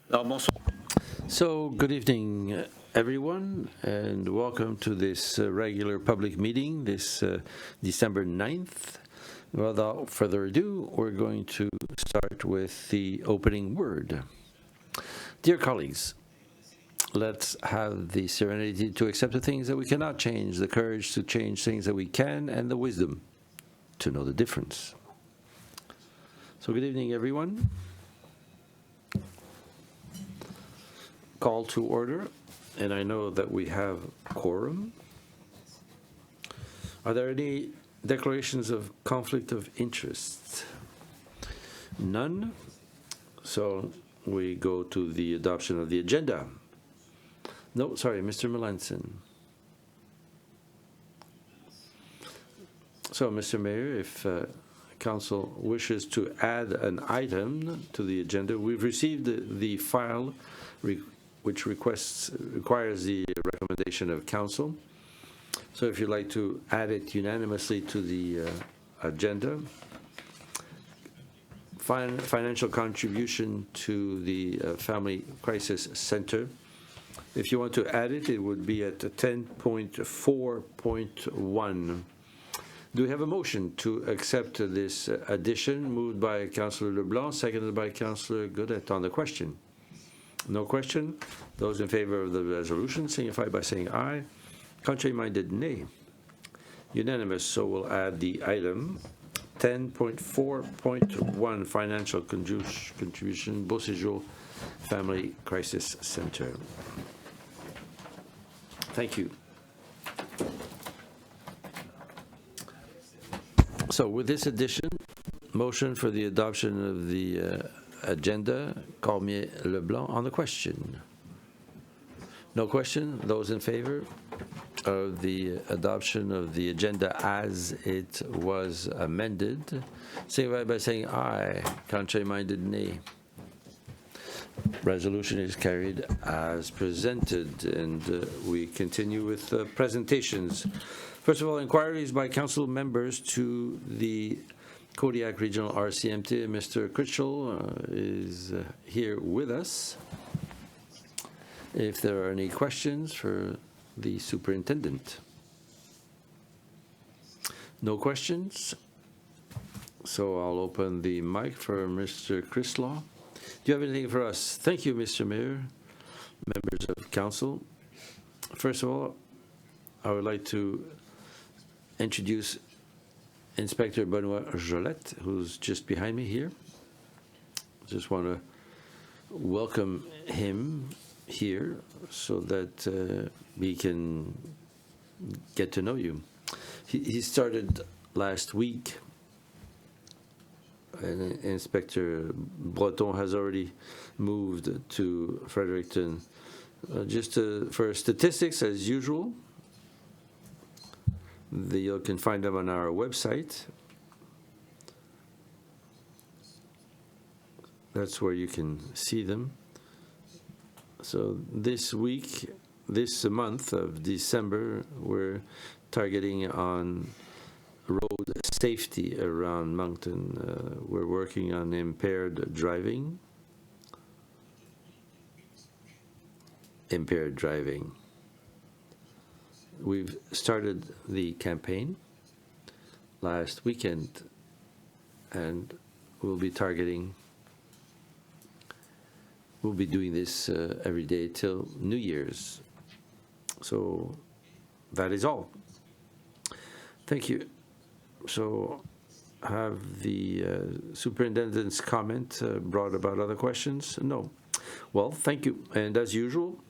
So, good evening, everyone, and welcome to this regular public meeting, this December 9th. Without further ado, we're going to start with the opening word. Dear colleagues, let's have the serenity to accept the things that we cannot change, the courage to change things that we can, and the wisdom to know the difference. So, good evening, everyone. Call to order, and I know that we have quorum. Are there any declarations of conflict of interest? None. So we go to the adoption of the agenda. No, sorry, Mr. Melanson. So, Mr. Mayor, if Council wishes to add an item to the agenda, we've received the file which requires the recommendation of Council. So if you'd like to add it unanimously to the agenda, financial contribution to the Family Crisis Center. If you want to add it, it would be at 10.4.1. Do we have a motion to accept this addition, moved by Councillor Leblanc, seconded by Councillor Godet? On the question? No question. Those in favor of the resolution signify by saying aye. Contrary-minded, nay. Unanimous, so we'll add the item 10.4.1, financial contribution, Beau Séjour Family Crisis Center. Thank you. So with this addition, motion for the adoption of the agenda, Cormier Leblanc. On the question? No question. Those in favor of the adoption of the agenda as it was amended, signify by saying aye. Contrary-minded, nay. Resolution is carried as presented, and we continue with presentations. First of all, inquiries by council members to the Kodiak Regional RCMT. Mr. Critchell is here with us. If there are any questions for the superintendent. No questions. So I'll open the mic for Mr. Critchell. Do you have anything for us? Thank you, Mr. Mayor, members of council. First of all, I would like to introduce Inspector Benoit Jolette, who's just behind me here. Just want to welcome him here so that we can get to know you. He started last week, and Inspector Breton has already moved to Fredericton. Just for statistics, as usual, you can find them on our website. That's where you can see them. So this week, this month of December, we're targeting on road safety around Moncton. We're working on impaired driving. We've started the campaign last weekend, and we'll be doing this every day till New Year's. So that is all. Thank you. So have the superintendent's comment brought about other questions? No. Well, thank you. And as usual,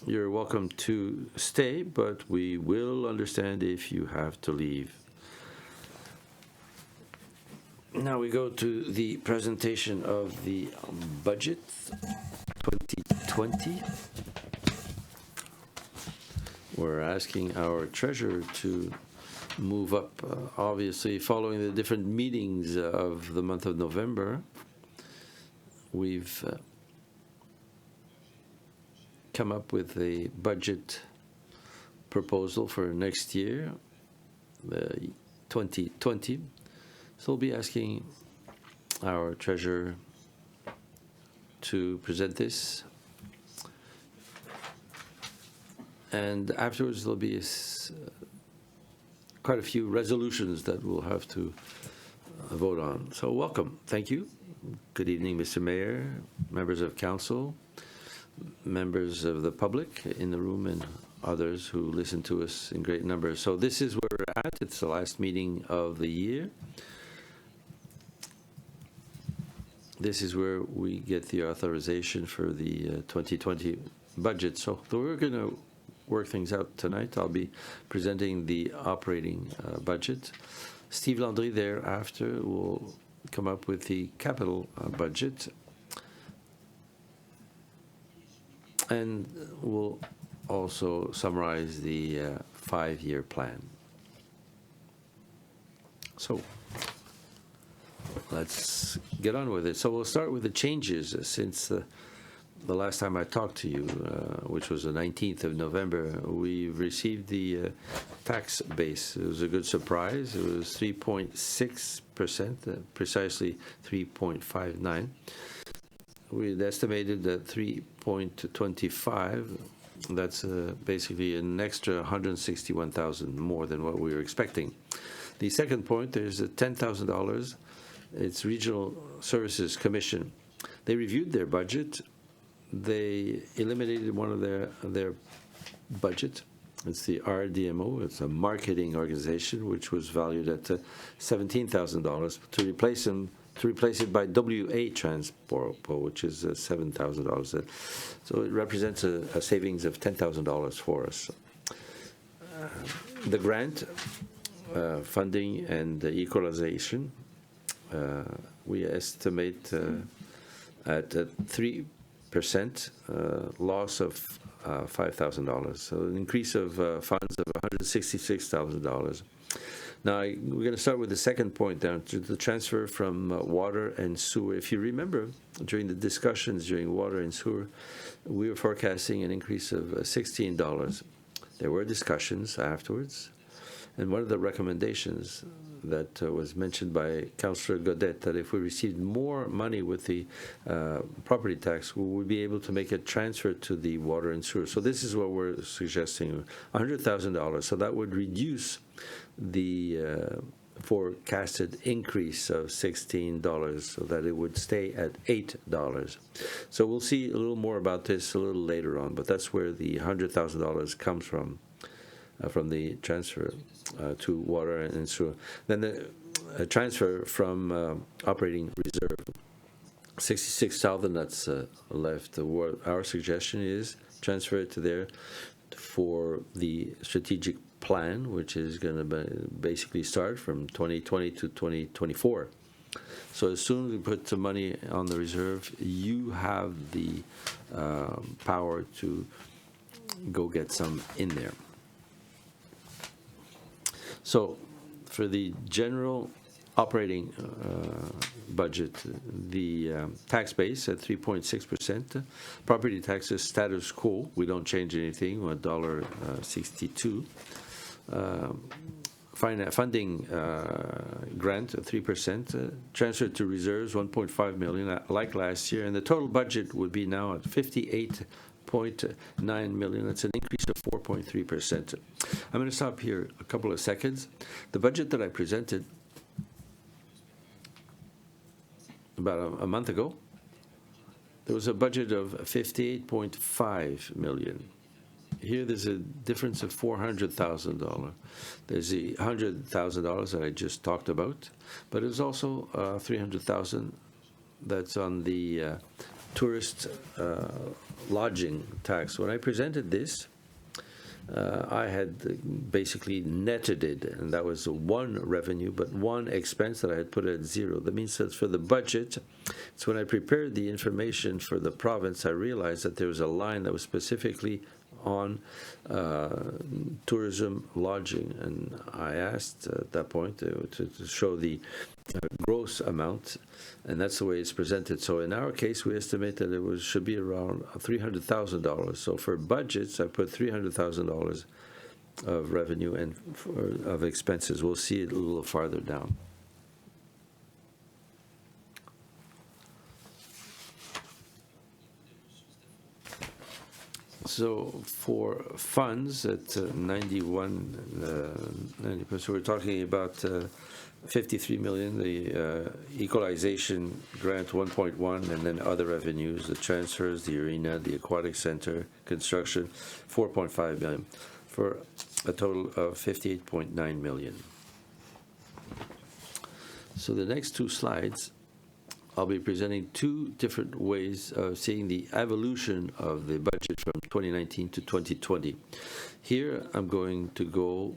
you're welcome to stay, but we will understand if you have to leave. Now we go to the presentation of the budget 2020. We're asking our treasurer to move up, obviously, following the different meetings of the month of November. We've come up with a budget proposal for next year, 2020. So we'll be asking our treasurer to present this. And afterwards, there'll be quite a few resolutions that we'll have to vote on. So welcome. Thank you. Good evening, Mr. Mayor, members of council, members of the public in the room, and others who listen to us in great numbers. So this is where we're at. It's the last meeting of the year. This is where we get the authorization for the 2020 budget. So we're going to work things out tonight. I'll be presenting the operating budget. Steve Landry thereafter will come up with the capital budget. And we'll also summarize the 5-year plan. So let's get on with it. So we'll start with the changes since the last time I talked to you, which was the 19th of November. We received the tax base. It was a good surprise. It was 3.6%, precisely 3.59. We had estimated that 3.25. That's basically an extra 161,000 more than what we were expecting. The second point, there's a $10,000. It's Regional Services Commission. They reviewed their budget. They eliminated one of their budget. It's the RDMO. It's a marketing organization which was valued at $17,000 to replace it by WA Transport, which is $7,000. So it represents a savings of $10,000 for us. The grant funding and the equalization, we estimate at 3% loss of $5,000. So an increase of funds of $166,000. Now, we're going to start with the second point down to the transfer from water and sewer. If you remember, during the discussions during water and sewer, we were forecasting an increase of $16. There were discussions afterwards, and one of the recommendations that was mentioned by Councillor Godet, that if we received more money with the property tax, we would be able to make a transfer to the water and sewer. So this is what we're suggesting, $100,000. So that would reduce the forecasted increase of $16 so that it would stay at $8. So we'll see a little more about this a little later on, but that's where the $100,000 comes from the transfer to water and sewer. Then the transfer from operating reserve, 66,000 that's left. Our suggestion is transfer it to there for the strategic plan, which is going to basically start from 2020 to 2024. So as soon as we put some money on the reserve, you have the power to go get some in there. So for the general operating budget, the tax base at 3.6%, property taxes status quo, we don't change anything, $1.62. Funding grant 3%, transfer to reserves 1.5 million, like last year, and the total budget would be now at 58.9 million. That's an increase of 4.3%. I'm going to stop here a couple of seconds. The budget that I presented about a month ago, there was a budget of 58.5 million. Here there's a difference of $400,000. There's the $100,000 that I just talked about, but there's also $300,000 that's on the tourist lodging tax. When I presented this, I had basically netted it, and that was one revenue, but one expense that I had put at zero. That means that for the budget, it's when I prepared the information for the province, I realized that there was a line that was specifically on tourism lodging, and I asked at that point to show the gross amount, and that's the way it's presented. So in our case, we estimate that it should be around $300,000. So for budgets, I put $300,000 of revenue and of expenses. We'll see it a little farther down. So for funds at 90%, we're talking about 53 million, the equalization grant 1.1, and then other revenues, the transfers, the arena, the aquatic center, construction, 4.5 million, for a total of 58.9 million. So the next two slides, I'll be presenting two different ways of seeing the evolution of the budget from 2019 to 2020. Here, I'm going to go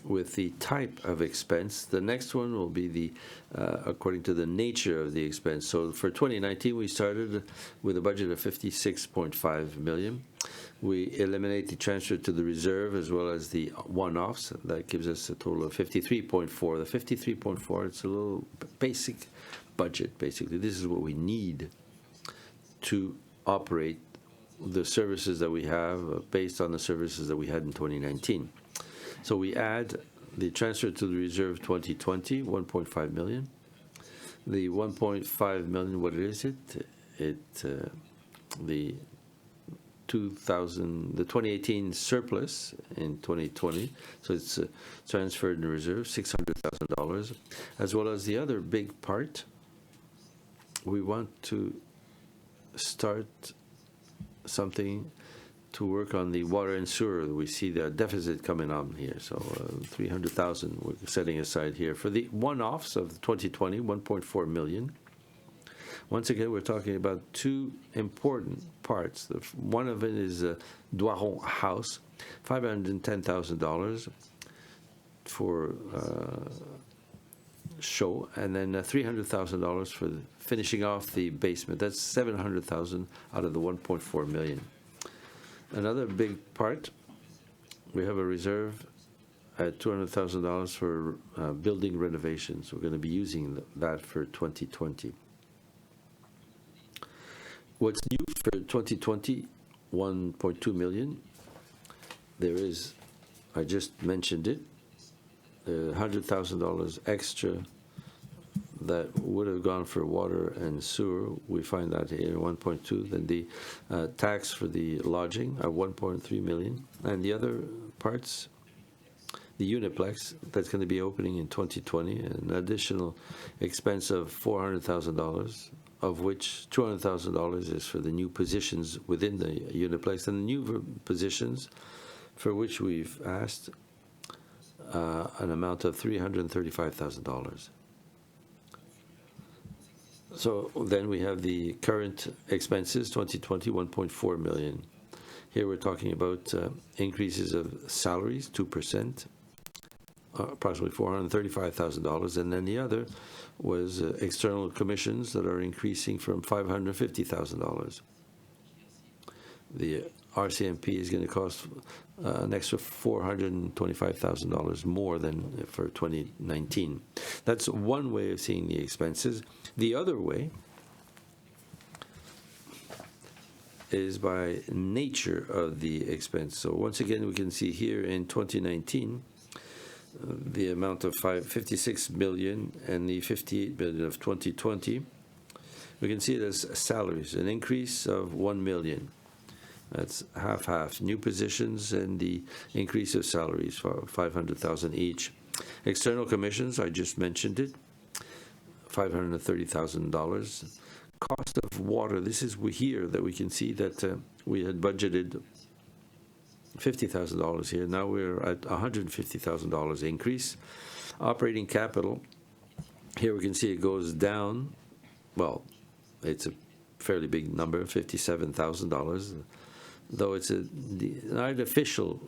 with the type of expense. The next one will be the according to the nature of the expense. So for 2019, we started with a budget of 56.5 million. We eliminate the transfer to the reserve as well as the one-offs. That gives us a total of 53.4. The 53.4, it's a little basic budget, basically. This is what we need to operate the services that we have based on the services that we had in 2019. So we add the transfer to the reserve 2020, 1.5 million. The 1.5 million, what is it? The 2018 surplus in 2020, so it's transferred in reserve, $600,000, as well as the other big part. We want to start something to work on the water and sewer. We see the deficit coming on here, so 300,000 we're setting aside here. For the one-offs of 2020, 1.4 million. Once again, we're talking about two important parts. One of it is Doiron House, $510,000 for show, and then $300,000 for finishing off the basement. That's $700,000 out of the 1.4 million. Another big part, we have a reserve at $200,000 for building renovations. We're going to be using that for 2020. What's new for 2020? 1.2 million. There is, I just mentioned it, $100,000 extra that would have gone for water and sewer. We find that here, 1.2. Then the tax for the lodging are 1.3 million. And the other parts, the Uniplex, that's going to be opening in 2020, an additional expense of $400,000, of which $200,000 is for the new positions within the Uniplex, and the new positions for which we've asked an amount of $335,000. So then we have the current expenses, 2020, 1.4 million. Here we're talking about increases of salaries, 2%, approximately $435,000, and then the other was external commissions that are increasing from $550,000. The RCMP is going to cost an extra $425,000 more than for 2019. That's one way of seeing the expenses. The other way is by nature of the expense. So once again, we can see here in 2019, the amount of 56 million and the 58 million of 2020. We can see it as salaries, an increase of 1 million. That's half-half. New positions and the increase of salaries for 500,000 each. External commissions, I just mentioned it, $530,000. Cost of water, this is here that we can see that we had budgeted $50,000 here. Now we're at $150,000 increase. Operating capital, here we can see it goes down. Well, it's a fairly big number, $57,000, though it's an artificial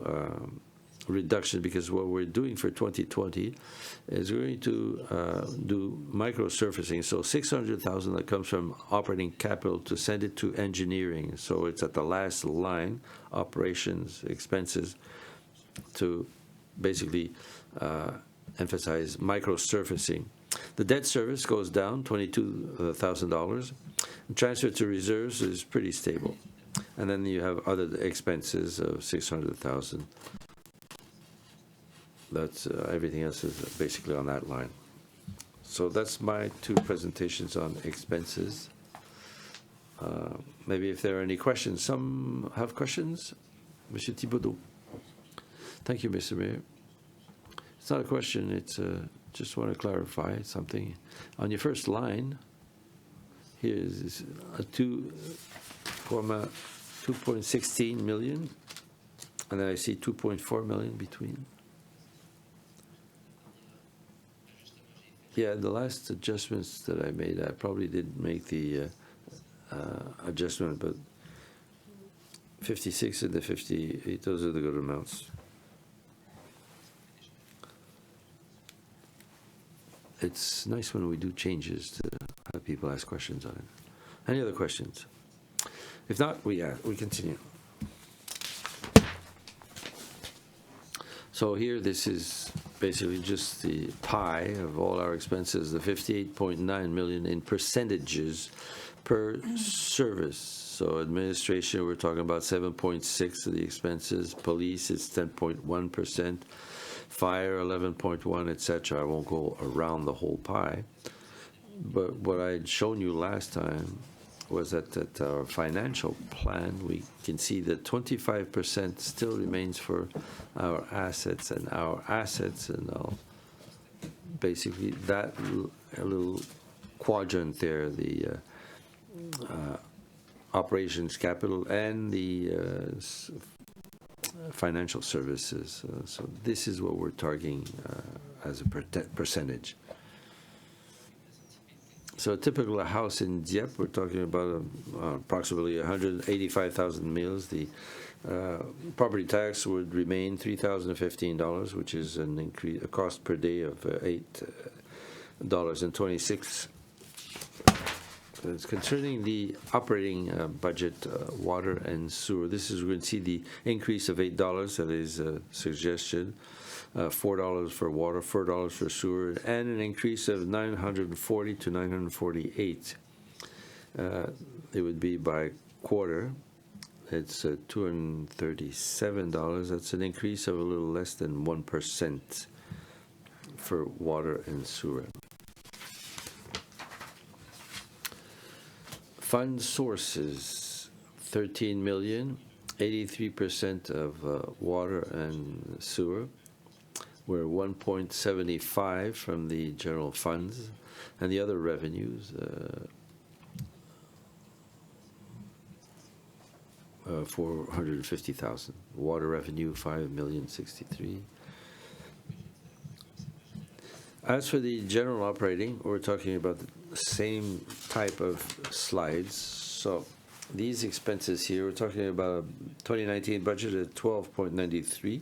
reduction, because what we're doing for 2020 is we're going to do micro-surfacing. So $600,000 that comes from operating capital to send it to engineering. So it's at the last line, operations expenses, to basically emphasize micro-surfacing. The debt service goes down, $22,000. Transfer to reserves is pretty stable. And then you have other expenses of $600,000. That's everything else is basically on that line. So that's my two presentations on expenses. Maybe if there are any questions. Some have questions? Monsieur Thibaudot. Thank you, Mr. Mayor. It's not a question, it's just want to clarify something. On your first line, here is a 2.16 million, and then I see 2.4 million between. Yeah, the last adjustments that I made, I probably didn't make the adjustment, but 56 and the 58, those are the good amounts. It's nice when we do changes to have people ask questions on it. Any other questions? If not, we continue. So here, this is basically just the pie of all our expenses, the 58.9 million in percentages per service. So administration, we're talking about 7.6 of the expenses. Police, it's 10.1%. Fire, 11.1, etc. I won't go around the whole pie. But what I'd shown you last time was that our financial plan, we can see that 25% still remains for our assets, and I'll basically that little quadrant there, the operations capital and the financial services. So this is what we're targeting as a percentage. So a typical house in Dieppe, we're talking about approximately 185,000 meals. The property tax would remain $3,015, which is an increase, a cost per day of $8.26. Concerning the operating budget, water and sewer, this is, we're going to see the increase of $8, that is a suggestion. $4 for water, $4 for sewer, and an increase of $940 to $948. It would be by quarter. It's $237. That's an increase of a little less than 1% for water and sewer. Fund sources, 13 million, 83% of water and sewer. We're 1.75 from the general funds, and the other revenues, 450,000. Water revenue, 5,063,000. As for the general operating, we're talking about the same type of slides. So these expenses here, we're talking about a 2019 budget at 12.93.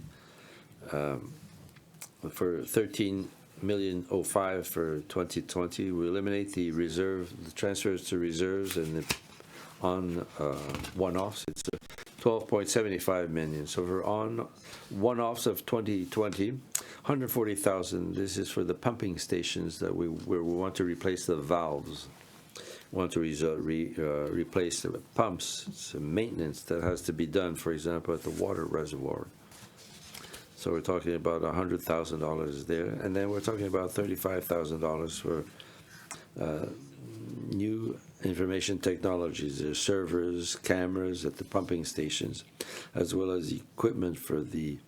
For 13,005,000 for 2020, we eliminate the reserve, the transfers to reserves, and on one-offs, it's 12.75 million. So for on one-offs of 2020, 140,000. This is for the pumping stations that where we want to replace the valves. We want to replace the pumps. It's a maintenance that has to be done, for example, at the water reservoir. So we're talking about $100,000 there, and then we're talking about $35,000 for new information technologies. There's servers, cameras at the pumping stations, as well as equipment for the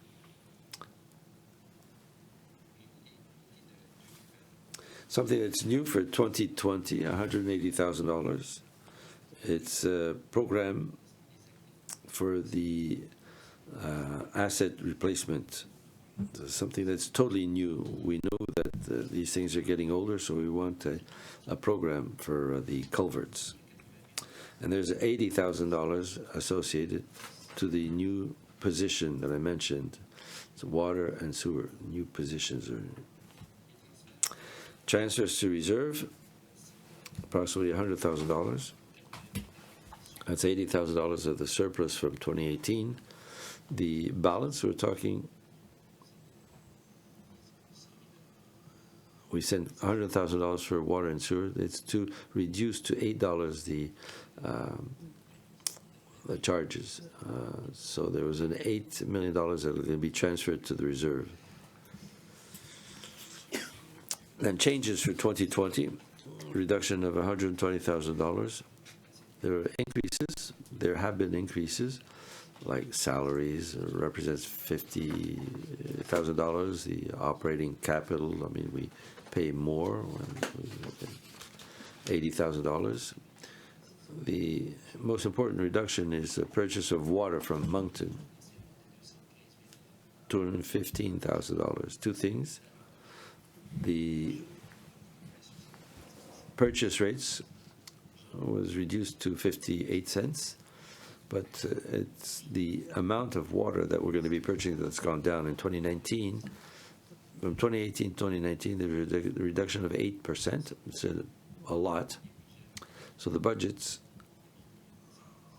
something that's new for 2020, $180,000. It's a program for the asset replacement, something that's totally new. We know that these things are getting older, so we want a program for the culverts. And there's $80,000 associated to the new position that I mentioned. It's water and sewer, new positions. Transfers to reserve, approximately $100,000. That's $80,000 of the surplus from 2018. The balance, we're talking, we sent $100,000 for water and sewer. It's to reduce to $8 the charges. So there was an $8 million that was going to be transferred to the reserve. Then changes for 2020, reduction of $120,000. There are increases. There have been increases, like salaries represents $50,000. The operating capital, I mean, we pay more, $80,000. The most important reduction is the purchase of water from Moncton, $215,000. Two things. The purchase rates was reduced to 58 cents, but it's the amount of water that we're going to be purchasing that's gone down in 2019. From 2018 to 2019, there's a reduction of 8%. It's a lot. So the budgets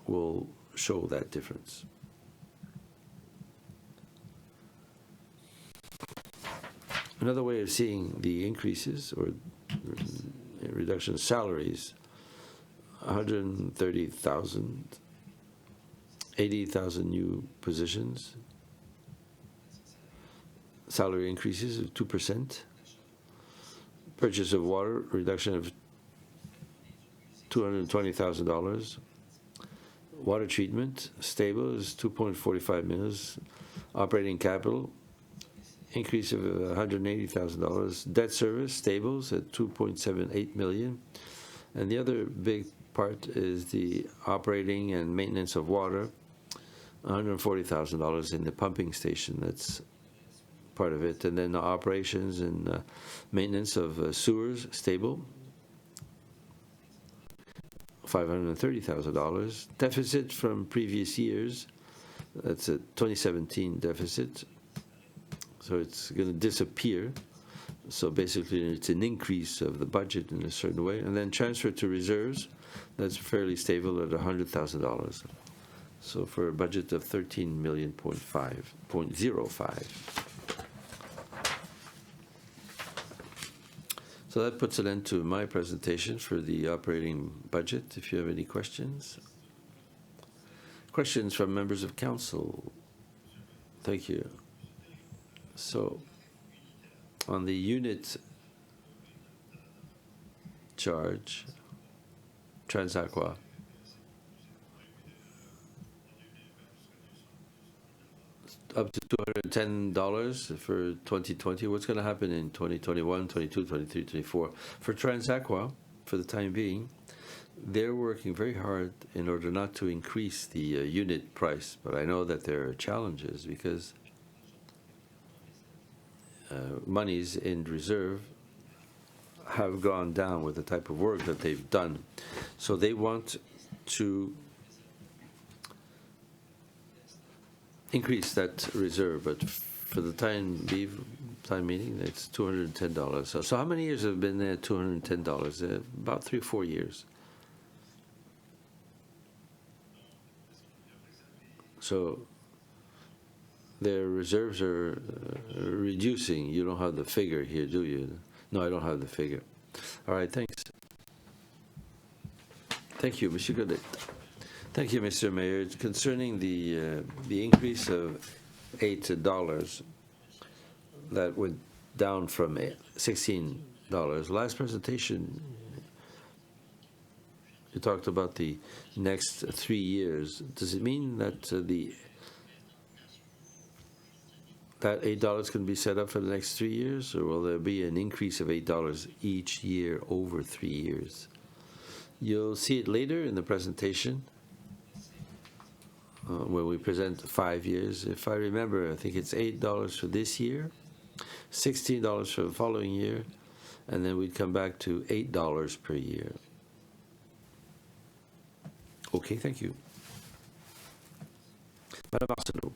will show that difference. Another way of seeing the increases or reduction of salaries, 130,000, 80,000 new positions, salary increases of 2%, purchase of water, reduction of $220,000, water treatment, stable is 2.45 million, operating capital, increase of $180,000, debt service, stables at 2.78 million, and the other big part is the operating and maintenance of water, $140,000 in the pumping station. That's part of it, and then the operations and maintenance of sewers, stable, $530,000. Deficit from previous years, that's a 2017 deficit, so it's going to disappear. So basically it's an increase of the budget in a certain way. And then transfer to reserves, that's fairly stable at $100,000. So for a budget of $13.05. So that puts an end to my presentation for the operating budget. If you have any questions. Questions from members of council? Thank you. So on the unit charge, Transaqua, up to $210 for 2020. What's going to happen in 2021, 22, 23, 24? For Transaqua, for the time being, they're working very hard in order not to increase the unit price. But I know that there are challenges because monies in reserve have gone down with the type of work that they've done. So they want to increase that reserve, but for the time being, it's $210. So how many years have been there? $210, about 3 or 4 years. So their reserves are reducing. You don't have the figure here, do you? No, I don't have the figure. All right, thanks. Thank you, Monsieur Godet. Thank you, Mr. Mayor. Concerning the increase of $8 that went down from $16. Last presentation, you talked about the next 3 years. Does it mean that that $8 can be set up for the next 3 years, or will there be an increase of $8 each year over 3 years? You'll see it later in the presentation when we present 5 years. If I remember, I think it's $8 for this year, $16 for the following year, and then we'd come back to $8 per year. Okay, thank you. Madame Arsenault.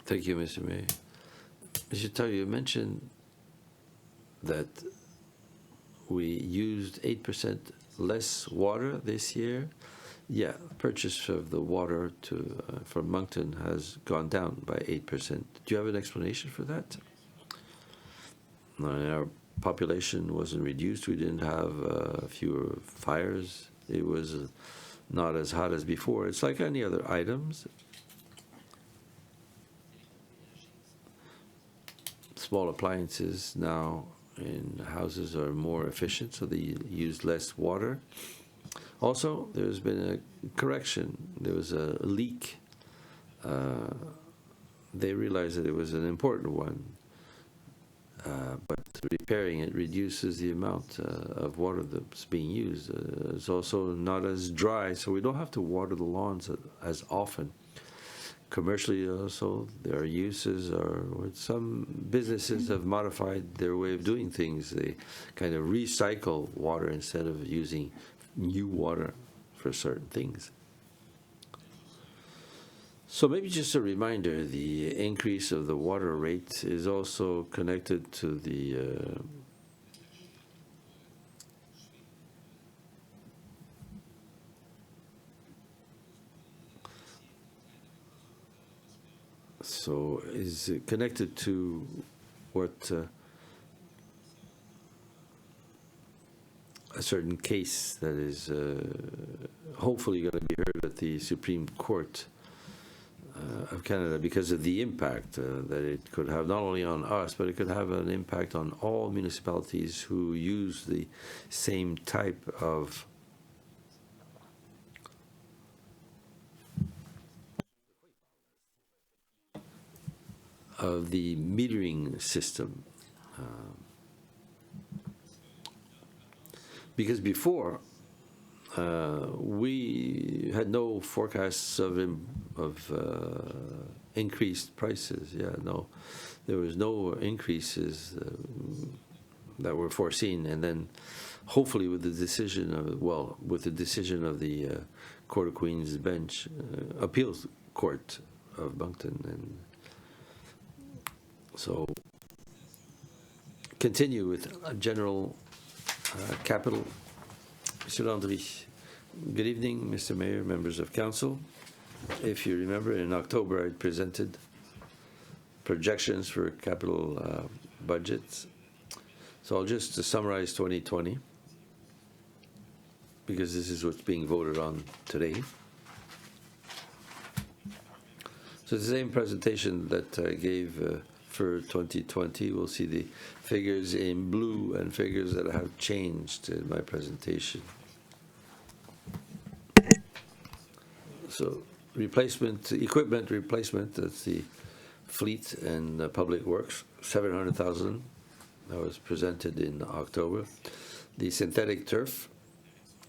Thank you, Mr. Mayor. Mr. Taylor, you mentioned that we used 8% less water this year. Yeah, purchase of the water from Moncton has gone down by 8%. Do you have an explanation for that? Our population wasn't reduced. We didn't have fewer fires. It was not as hot as before. It's like any other items. Small appliances now in houses are more efficient, so they use less water. Also, there's been a correction. There was a leak. They realized that it was an important one, but repairing it reduces the amount of water that's being used. It's also not as dry, so we don't have to water the lawns as often. Commercially, also, there are uses, or some businesses have modified their way of doing things. They kind of recycle water instead of using new water for certain things. So maybe just a reminder, the increase of the water rate is also connected to the is connected to what a certain case that is hopefully going to be heard at the Supreme Court of Canada, because of the impact that it could have not only on us, but it could have an impact on all municipalities who use the same type of the metering system. Because before, we had no forecasts of increased prices. No, there was no increases that were foreseen. And then, hopefully, with the decision of the Court of Queen's Bench, Appeals Court of Moncton, and so continue with general capital. Mr. Landry. Good evening, Mr. Mayor, members of council. If you remember, in October I presented projections for capital budgets. So I'll just summarize 2020, because this is what's being voted on today. So the same presentation that I gave for 2020, we'll see the figures in blue and figures that have changed in my presentation. So equipment replacement, that's the fleet and public works, 700,000, that was presented in October. The synthetic turf,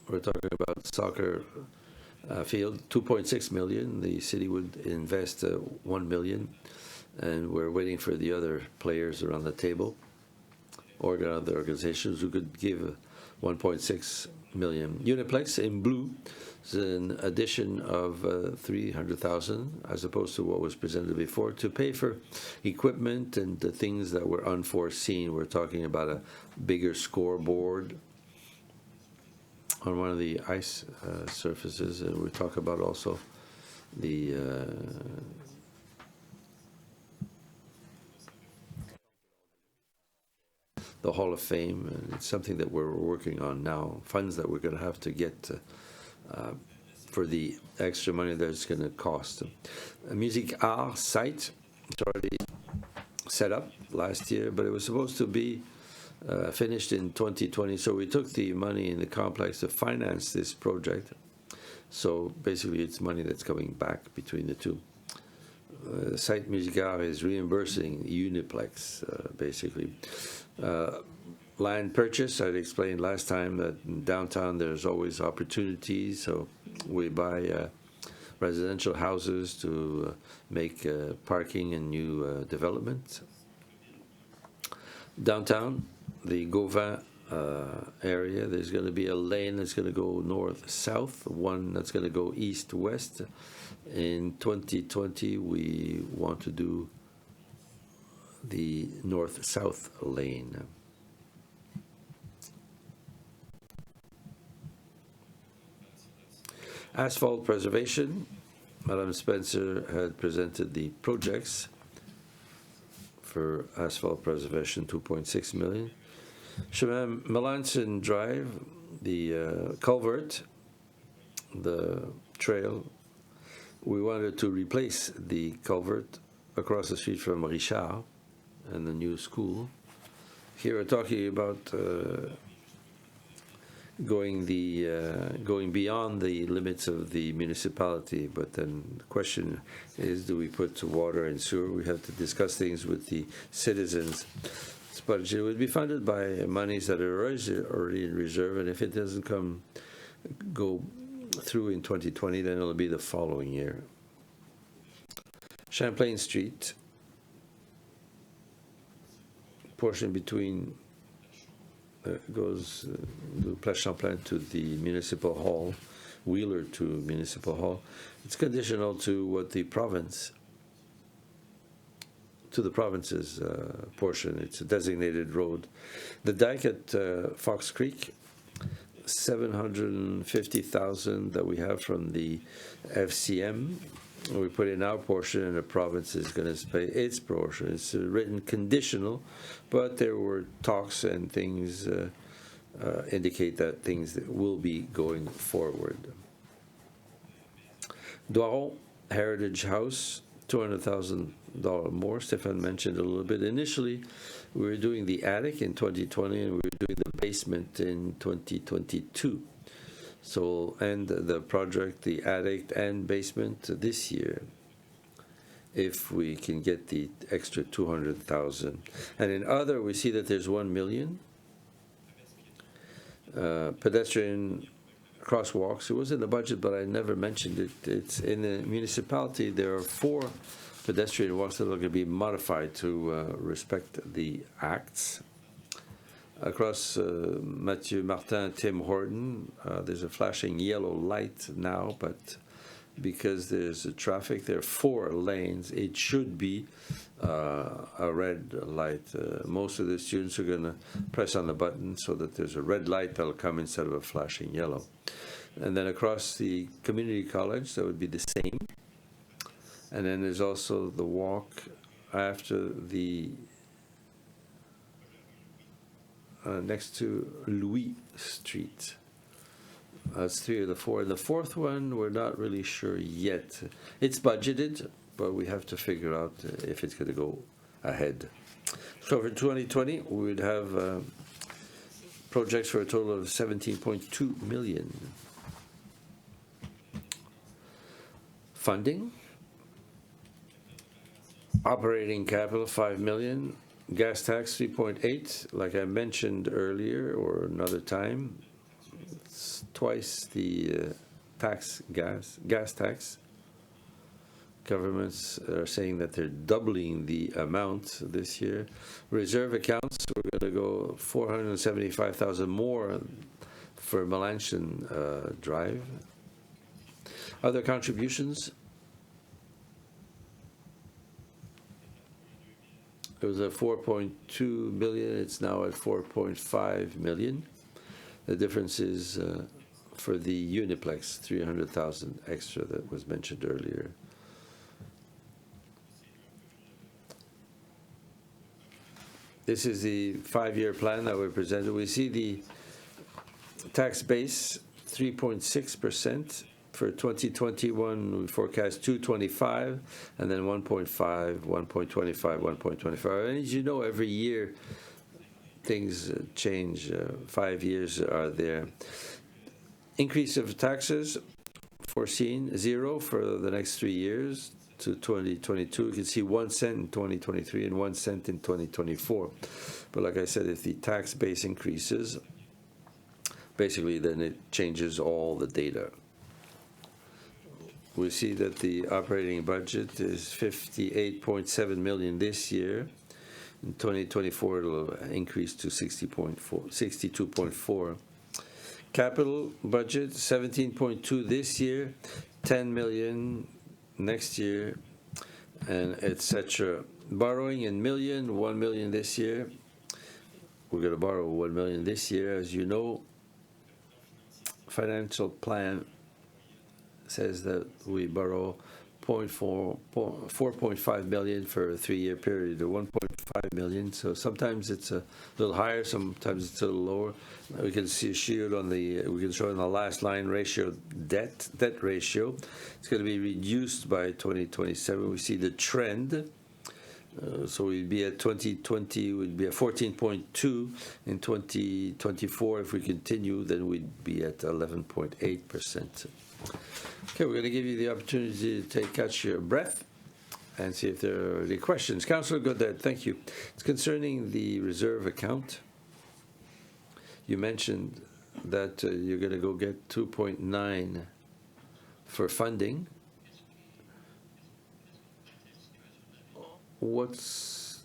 we're talking about soccer field, 2.6 million. The city would invest 1 million, and we're waiting for the other players around the table, or other organizations who could give 1.6 million. Uniplex in blue is an addition of 300,000 as opposed to what was presented before, to pay for equipment and the things that were unforeseen. We're talking about a bigger scoreboard on one of the ice surfaces, and we talk about also the Hall of Fame, and it's something that we're working on now, funds that we're going to have to get for the extra money that it's going to cost. A Music Art site, it's already set up last year, but it was supposed to be finished in 2020, so we took the money in the complex to finance this project. So basically it's money that's coming back between the two. Site Music Art is reimbursing Uniplex, basically. Land purchase, I'd explained last time that in downtown there's always opportunities, so we buy residential houses to make parking and new development. Downtown, the Gauvin area, there's going to be a lane that's going to go north-south, one that's going to go east-west. In 2020, we want to do the north-south lane. Asphalt preservation, Madame Spencer had presented the projects for asphalt preservation, 2.6 million. Chemin Melanson Drive, the culvert, the trail, we wanted to replace the culvert across the street from Richard and the new school. Here we're talking about going beyond the limits of the municipality. But then the question is, do we put water and sewer? We have to discuss things with the citizens. But it would be funded by monies that are already in reserve, and if it doesn't go through in 2020, then it'll be the following year. Champlain Street, portion between goes the Place Champlain to the Municipal Hall, Wheeler to Municipal Hall. It's conditional to what the province's portion. It's a designated road. The dike at Fox Creek, 750,000 that we have from the FCM. We put in our portion, and the province is going to pay its portion. It's written conditional, but there were talks and things indicate that things will be going forward. Doiron Heritage House, $200,000 more. Stefan mentioned a little bit. Initially, we were doing the attic in 2020, and we were doing the basement in 2022. So we'll end the project, the attic and basement, this year, if we can get the extra 200,000. And in other, we see that there's 1 million. Pedestrian crosswalks. It was in the budget, but I never mentioned it. It's in the municipality. There are 4 pedestrian walks that are going to be modified to respect the acts. Across Mathieu Martin, Tim Horton, there's a flashing yellow light now, but because there's traffic, there are 4 lanes. It should be a red light. Most of the students are going to press on the button so that there's a red light that'll come instead of a flashing yellow. And then across the community college, that would be the same. And then there's also the walk after the next to Louis Street. That's 3 of the 4. And the 4th one, we're not really sure yet. It's budgeted, but we have to figure out if it's going to go ahead. So for 2020, we would have projects for a total of 17.2 million. Funding. Operating capital, 5 million. Gas tax, 3.8, like I mentioned earlier, or another time. It's twice the gas tax. Governments are saying that they're doubling the amount this year. Reserve accounts, we're going to go 475,000 more for Melanchthon Drive. Other contributions. It was at 4.2 million. It's now at 4.5 million. The difference is for the Uniplex, 300,000 extra that was mentioned earlier. This is the 5-year plan that we presented. We see the tax base, 3.6%. For 2021, we forecast 2.25, and then 1.5, 1.25, 1.25. And as you know, every year things change. 5 years are there. Increase of taxes foreseen 0 for the next 3 years to 2022. You can see 1 cent in 2023 and 1 cent in 2024. But like I said, if the tax base increases, basically then it changes all the data. We see that the operating budget is 58.7 million this year. In 2024, it'll increase to 62.4. Capital budget, 17.2 this year, 10 million next year, and etc. Borrowing in million, 1 million this year. We're going to borrow 1 million this year. As you know, financial plan says that we borrow 4.5 million for a 3-year period, or 1.5 million. So sometimes it's a little higher, sometimes it's a little lower. We can see a shield on the, we can show on the last line ratio, debt ratio. It's going to be reduced by 2027. We see the trend So we'd be at 2020, we'd be at 14.2. In 2024, if we continue, then we'd be at 11.8%. Okay, we're going to give you the opportunity to catch your breath and see if there are any questions. Councillor Godet, thank you. It's concerning the reserve account. You mentioned that you're going to go get 2.9 for funding. What's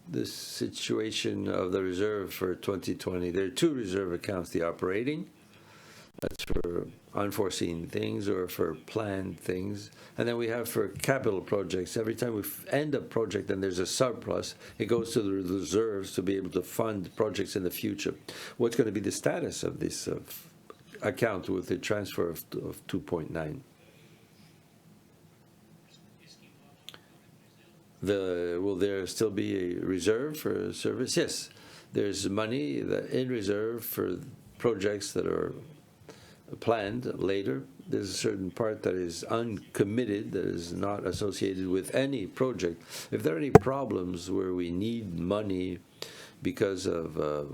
the situation of the reserve for 2020? There are two reserve accounts, the operating, that's for unforeseen things or for planned things. And then we have for capital projects. Every time we end a project and there's a surplus, it goes to the reserves to be able to fund projects in the future. What's going to be the status of this account with the transfer of 2.9? Will there still be a reserve for service? Yes, there's money in reserve for projects that are planned later. There's a certain part that is uncommitted, that is not associated with any project. If there are any problems where we need money because of a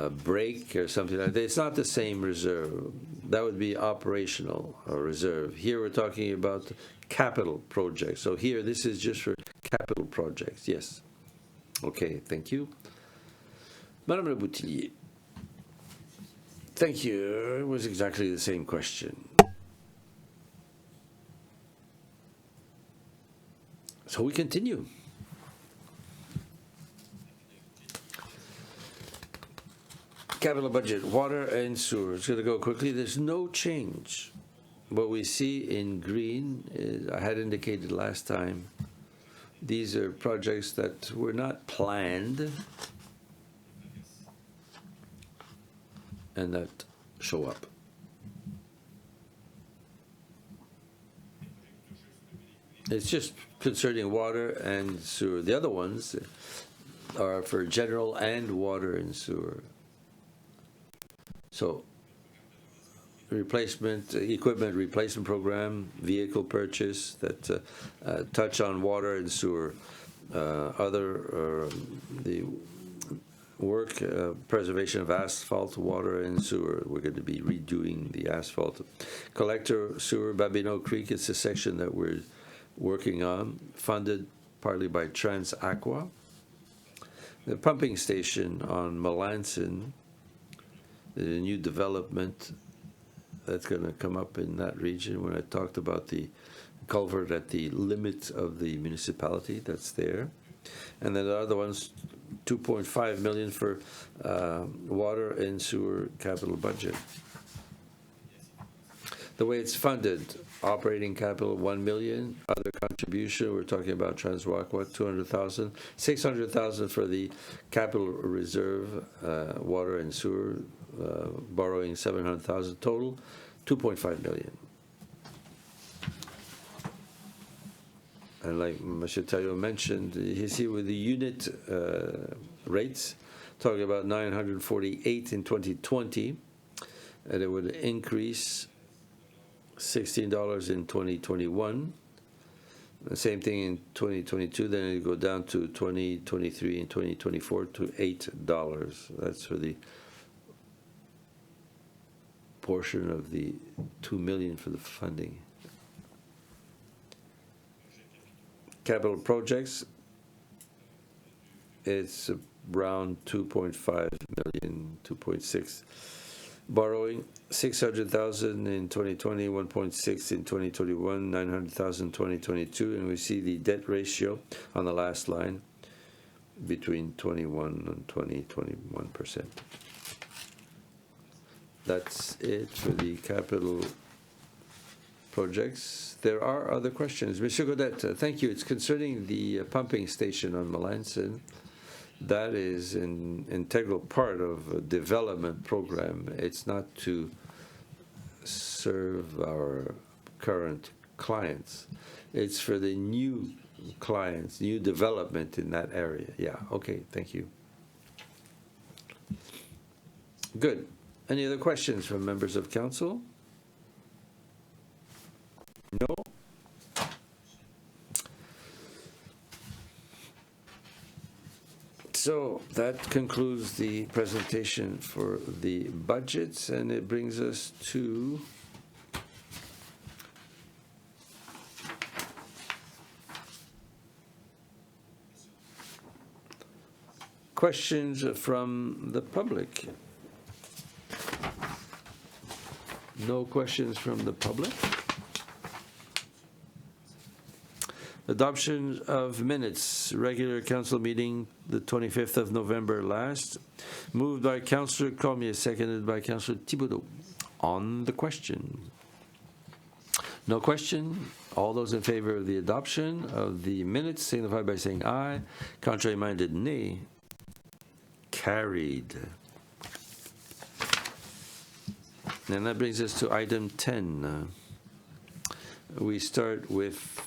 break or something like that, it's not the same reserve. That would be operational reserve. Here we're talking about capital projects. So here, this is just for capital projects. Yes. Okay, thank you. Madame Le Boutillier. Thank you. It was exactly the same question. So we continue. Capital budget, water and sewer. It's going to go quickly. There's no change. What we see in green, I had indicated last time, these are projects that were not planned and that show up. It's just concerning water and sewer. The other ones are for general and water and sewer. So, equipment replacement program, vehicle purchase that touch on water and sewer. The work, preservation of asphalt, water and sewer. We're going to be redoing the asphalt. Collector sewer, Babino Creek, it's a section that we're working on, funded partly by TransAqua. The pumping station on Melanson, the new development that's going to come up in that region when I talked about the culvert at the limit of the municipality that's there. And then the other ones, 2.5 million for water and sewer capital budget. The way it's funded, operating capital 1 million, other contribution, we're talking about TransAqua 200,000, 600,000 for the capital reserve, water and sewer, borrowing 700,000 total, 2.5 million. And like M. Taillot mentioned, you see with the unit rates, talking about 948 in 2020, and it would increase $16 in 2021. The same thing in 2022, then it would go down to 2023 and 2024 to $8. That's for the portion of the 2 million for the funding. Capital projects, it's around 2.5 million, 2.6. Borrowing, 600,000 in 2020, 1.6 in 2021, 900,000 in 2022, and we see the debt ratio on the last line between 21 and 21%. That's it for the capital projects. There are other questions. Monsieur Godet, thank you. It's concerning the pumping station on Melanson. That is an integral part of a development program. It's not to serve our current clients. It's for the new clients, new development in that area. Yeah, okay, thank you. Good. Any other questions from members of council? No? So that concludes the presentation for the budgets, and it brings us to questions from the public. No questions from the public. Adoption of minutes, regular council meeting, the 25th of November last. Moved by Councillor Cormier, seconded by Councillor Thibodeau. On the question. No question. All those in favor of the adoption of the minutes signify by saying aye. Contrary-minded, nay. Carried. And that brings us to item 10. We start with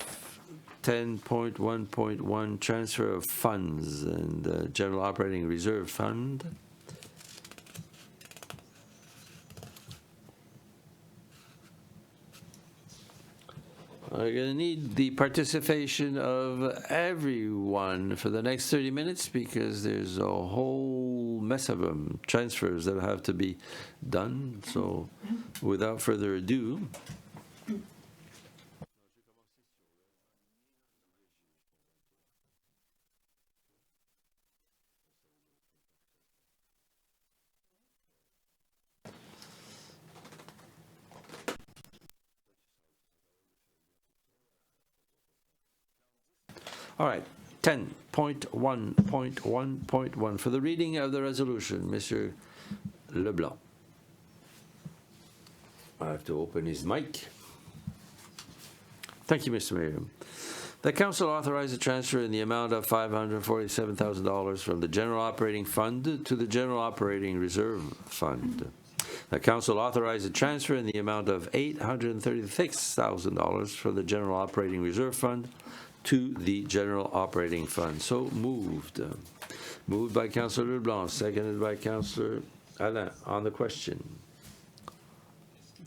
10.1.1 transfer of funds and the general operating reserve fund. We're going to need the participation of everyone for the next 30 minutes because there's a whole mess of transfers that have to be done. So without further ado, all right, 10.1.1.1 for the reading of the resolution, Mr. Leblanc. I have to open his mic. Thank you, Mr. Mayor. The Council authorized a transfer in the amount of $547,000 from the General Operating Fund to the General Operating Reserve Fund. The Council authorized a transfer in the amount of $836,000 from the General Operating Reserve Fund to the General Operating Fund. So moved. Moved by Councillor Leblanc, seconded by Councillor Alain. On the question.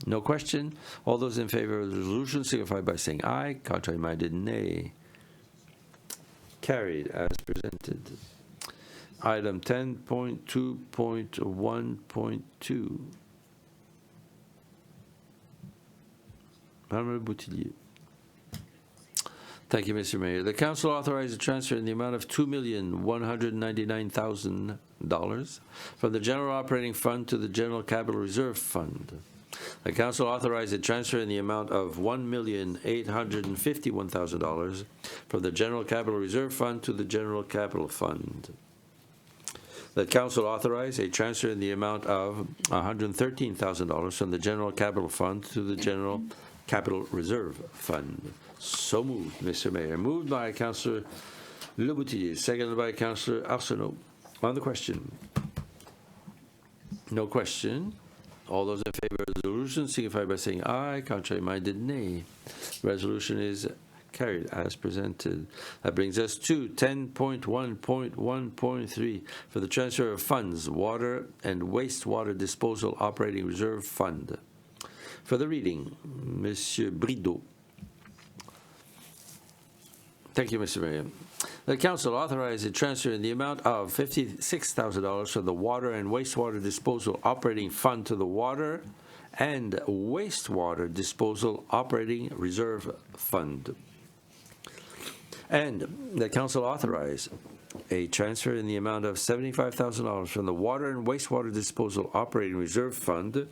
No question. All those in favor of the resolution signify by saying aye. Contrary-minded, nay. Carried as presented. Item 10.2.1.2. Madame Le Boutillier. Thank you, Mr. Mayor. The Council authorized a transfer in the amount of $2,199,000 from the General Operating Fund to the General Capital Reserve Fund. The Council authorized a transfer in the amount of $1,851,000 from the General Capital Reserve Fund to the General Capital Fund. The Council authorized a transfer in the amount of $113,000 from the General Capital Fund to the General Capital Reserve Fund. So moved, Mr. Mayor. Moved by Councillor Le Boutillier, seconded by Councillor Arsenault. On the question. No question. All those in favor of the resolution signify by saying aye. Contrary-minded, nay. Resolution is carried as presented. That brings us to 10.1.1.3 for the transfer of funds, water and wastewater disposal operating reserve fund. For the reading, Monsieur Brideau. Thank you, Mr. Mayor. The Council authorized a transfer in the amount of $56,000 from the Water and Wastewater Disposal Operating Fund to the Water and Wastewater Disposal Operating Reserve Fund. And the Council authorized a transfer in the amount of $75,000 from the Water and Wastewater Disposal Operating Reserve Fund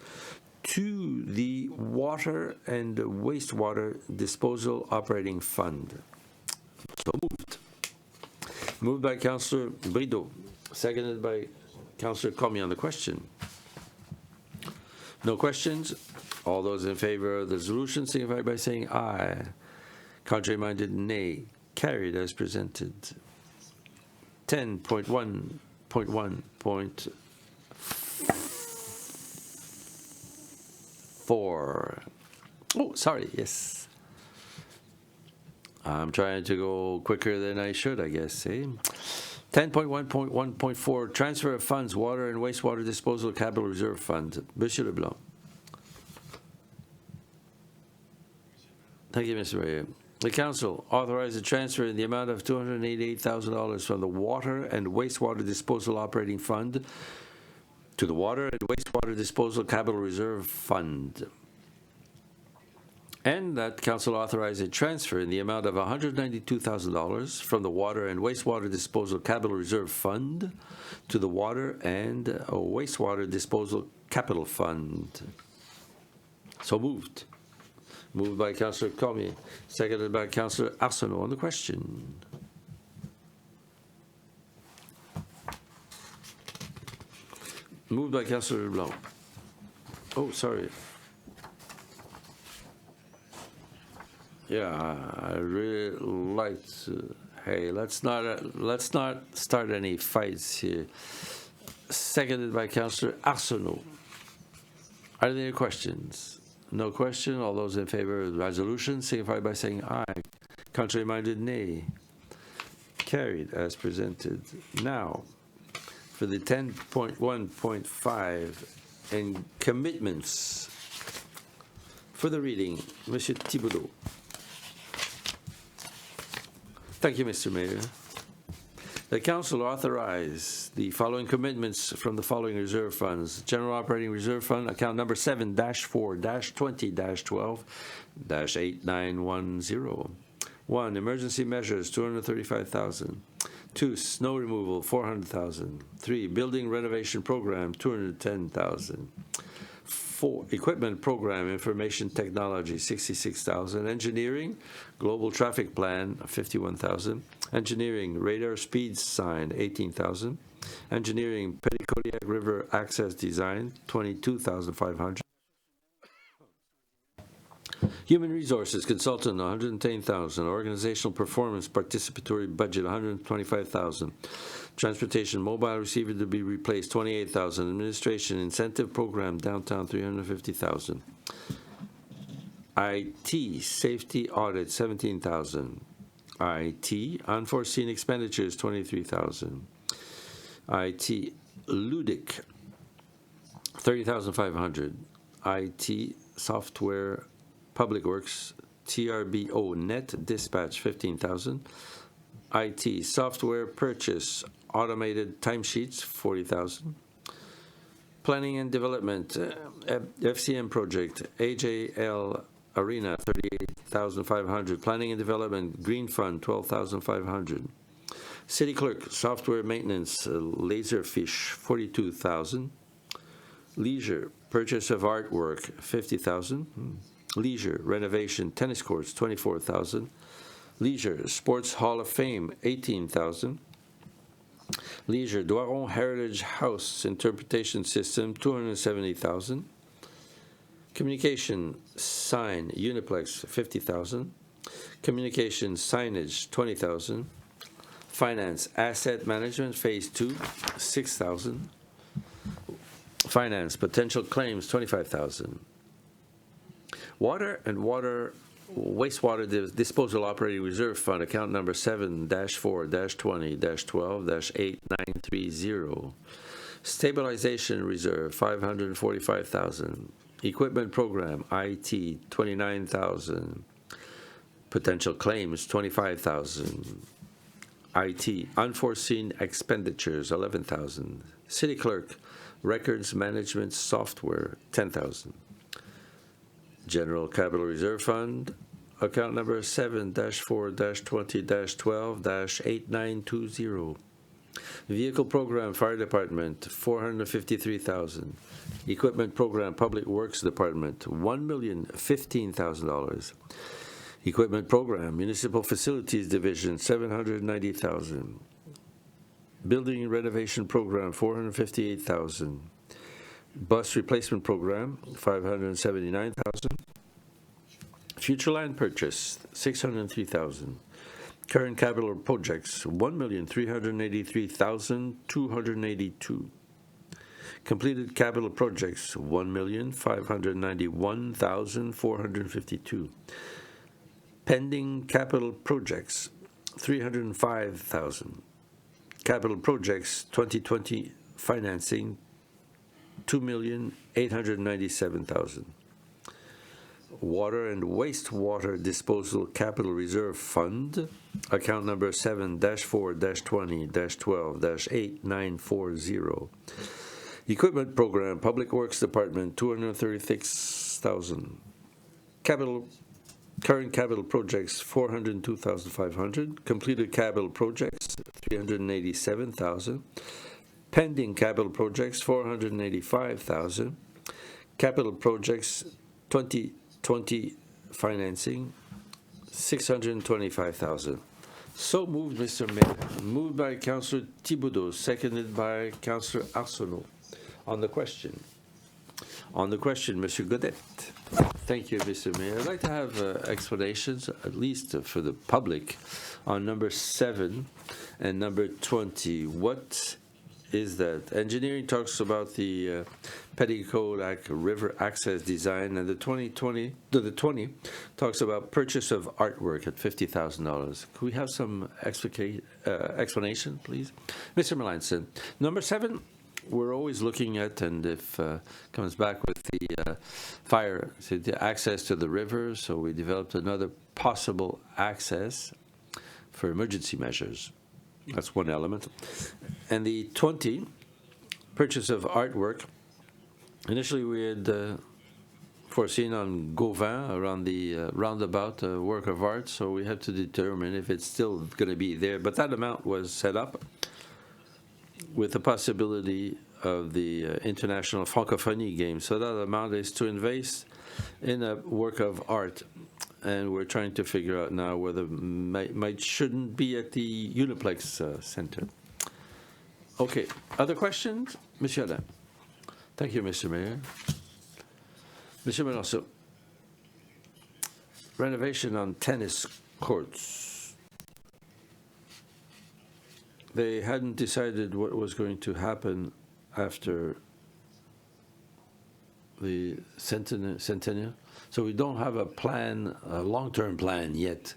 to the Water and Wastewater Disposal Operating Fund. So moved. Moved by Councillor Brideau, seconded by Councillor Cormier on the question. No questions. All those in favor of the resolution signify by saying aye. Contrary-minded, nay. Carried as presented. 10.1.1.4. Oh, sorry, yes. I'm trying to go quicker than I should, I guess, eh? 10.1.1.4, transfer of funds, water and wastewater disposal capital reserve fund. Monsieur Leblanc. Thank you, Mr. Mayor. The Council authorized a transfer in the amount of $288,000 from the Water and Wastewater Disposal Operating Fund to the Water and Wastewater Disposal Capital Reserve Fund. And that Council authorized a transfer in the amount of $192,000 from the Water and Wastewater Disposal Capital Reserve Fund to the Water and Wastewater Disposal Capital Fund. So moved. Moved by Councillor Cormier, seconded by Councillor Arsenault. On the question. Moved by Councillor Leblanc. Oh, sorry. Yeah, I really like to. Hey, let's not start any fights here. Seconded by Councillor Arsenault. Are there any questions? No question. All those in favor of the resolution signify by saying aye. Contrary minded, nay. Carried as presented. Now, for the 10.1.5 and commitments for the reading, Monsieur Thibodeau. Thank you, Mr. Mayor. The Council authorized the following commitments from the following reserve funds. General Operating Reserve Fund, account number 7-4-20-12-8910. 1. Emergency measures, $235,000. 2. Snow removal, $400,000. 3. Building renovation program, $210,000. 4. Equipment program, information technology, $66,000. Engineering, global traffic plan, $51,000. Engineering, radar speed sign, $18,000. Engineering, Petitcodiac River access design, $22,500. Human Resources Consultant, $110,000. Organizational Performance Participatory Budget, $125,000. Transportation Mobile Receiver to be replaced, $28,000. Administration Incentive Program Downtown, $350,000. IT Safety Audit, $17,000. IT Unforeseen Expenditures, $23,000. IT Ludic, $30,500. IT Software Public Works TRBO Net Dispatch, $15,000. IT Software Purchase Automated Timesheets, $40,000. Planning and Development FCM Project AJL Arena, $38,500. Planning and Development Green Fund, $12,500. City Clerk Software Maintenance Laserfish, $42,000. Leisure Purchase of Artwork, $50,000. Leisure Renovation Tennis Courts, $24,000. Leisure Sports Hall of Fame, $18,000. Leisure Doiron Heritage House Interpretation System, $270,000. Communication Sign Uniplex, $50,000. Communication Signage, $20,000. Finance Asset Management Phase 2, $6,000. Finance Potential Claims, $25,000. Water and Wastewater Disposal Operating Reserve Fund, account number 7-4-20-12-8930. Stabilization Reserve, $545,000. Equipment Program, IT, $29,000. Potential Claims, $25,000. IT, Unforeseen Expenditures, $11,000. City Clerk, Records Management Software, $10,000. General Capital Reserve Fund, account number 7-4-20-12-8920. Vehicle Program Fire Department, $453,000. Equipment Program Public Works Department, $1,015,000. Equipment Program Municipal Facilities Division, $790,000. Building Renovation Program, $458,000. Bus Replacement Program, $579,000. Future Land Purchase, $603,000. Current Capital Projects, $1,383,282. Completed Capital Projects, $1,591,452. Pending Capital Projects, $305,000. Capital Projects 2020 Financing, $2,897,000. Water and Wastewater Disposal Capital Reserve Fund, account number 7-4-20-12-8940. Equipment Program, Public Works Department, 236,000. Current capital projects, 402,500. Completed capital projects, 387,000. Pending capital projects, 485,000. Capital projects, 2020 financing, 625,000. So moved, Mr. Mayor. Moved by Councillor Thibodeau, seconded by Councillor Arsenault. On the question, Monsieur Godet. Thank you, Mr. Mayor. I'd like to have explanations, at least for the public, on number 7 and number 20. What is that? Engineering talks about the Petitcodiac River access design, and the 20 talks about purchase of artwork at $50,000. Could we have some explanation, please? Mr. Melanson, number 7, we're always looking at, and if comes back with the fire, so the access to the river, so we developed another possible access for emergency measures. That's one element. And the 20, purchase of artwork. Initially, we had foreseen on Gauvin around the roundabout work of art, so we have to determine if it's still going to be there. But that amount was set up with the possibility of the International Francophonie Games. So that amount is to invest in a work of art. And we're trying to figure out now whether shouldn't be at the Uniplex Center. Okay, other questions? Monsieur Alain. Thank you, Mr. Mayor. Monsieur Melanson, renovation on tennis courts. They hadn't decided what was going to happen after the centennial. So we don't have a plan, a long-term plan yet.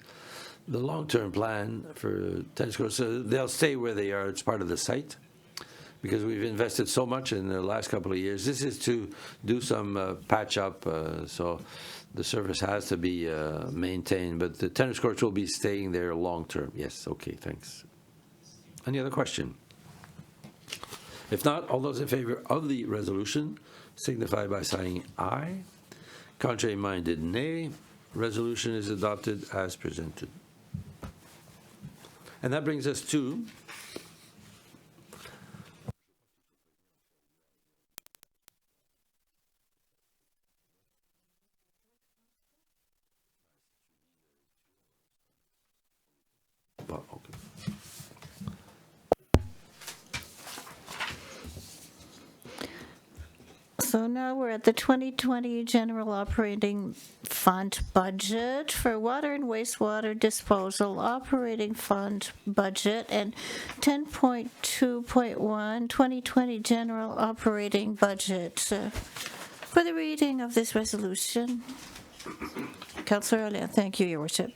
The long-term plan for tennis courts, they'll stay where they are. It's part of the site because we've invested so much in the last couple of years. This is to do some patch up, so the service has to be maintained. But the tennis courts will be staying there long-term. Yes, okay, thanks. Any other question? If not, all those in favor of the resolution signify by saying aye. Contrary-minded, nay. Resolution is adopted as presented. And that brings us to So now we're at the 2020 General Operating Fund budget for water and wastewater disposal operating fund budget and 10.2.1 2020 General Operating Budget. For the reading of this resolution, Councillor Alain, thank you, Your Worship.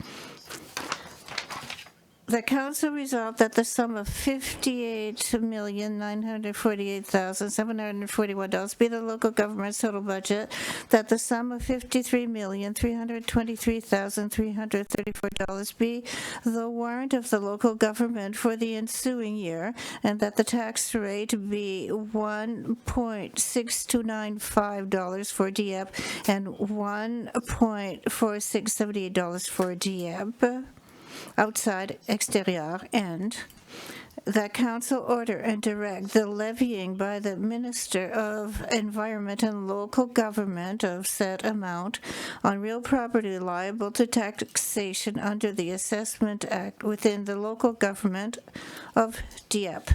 The Council resolved that the sum of $58,948,741 be the local government's total budget, that the sum of $53,323,334 be the warrant of the local government for the ensuing year, and that the tax rate be $1.6295 for Dieppe and $1.4678 for Dieppe. Outside, exterior, and that Council order and direct the levying by the Minister of Environment and Local Government of said amount on real property liable to taxation under the Assessment Act within the local government of Dieppe.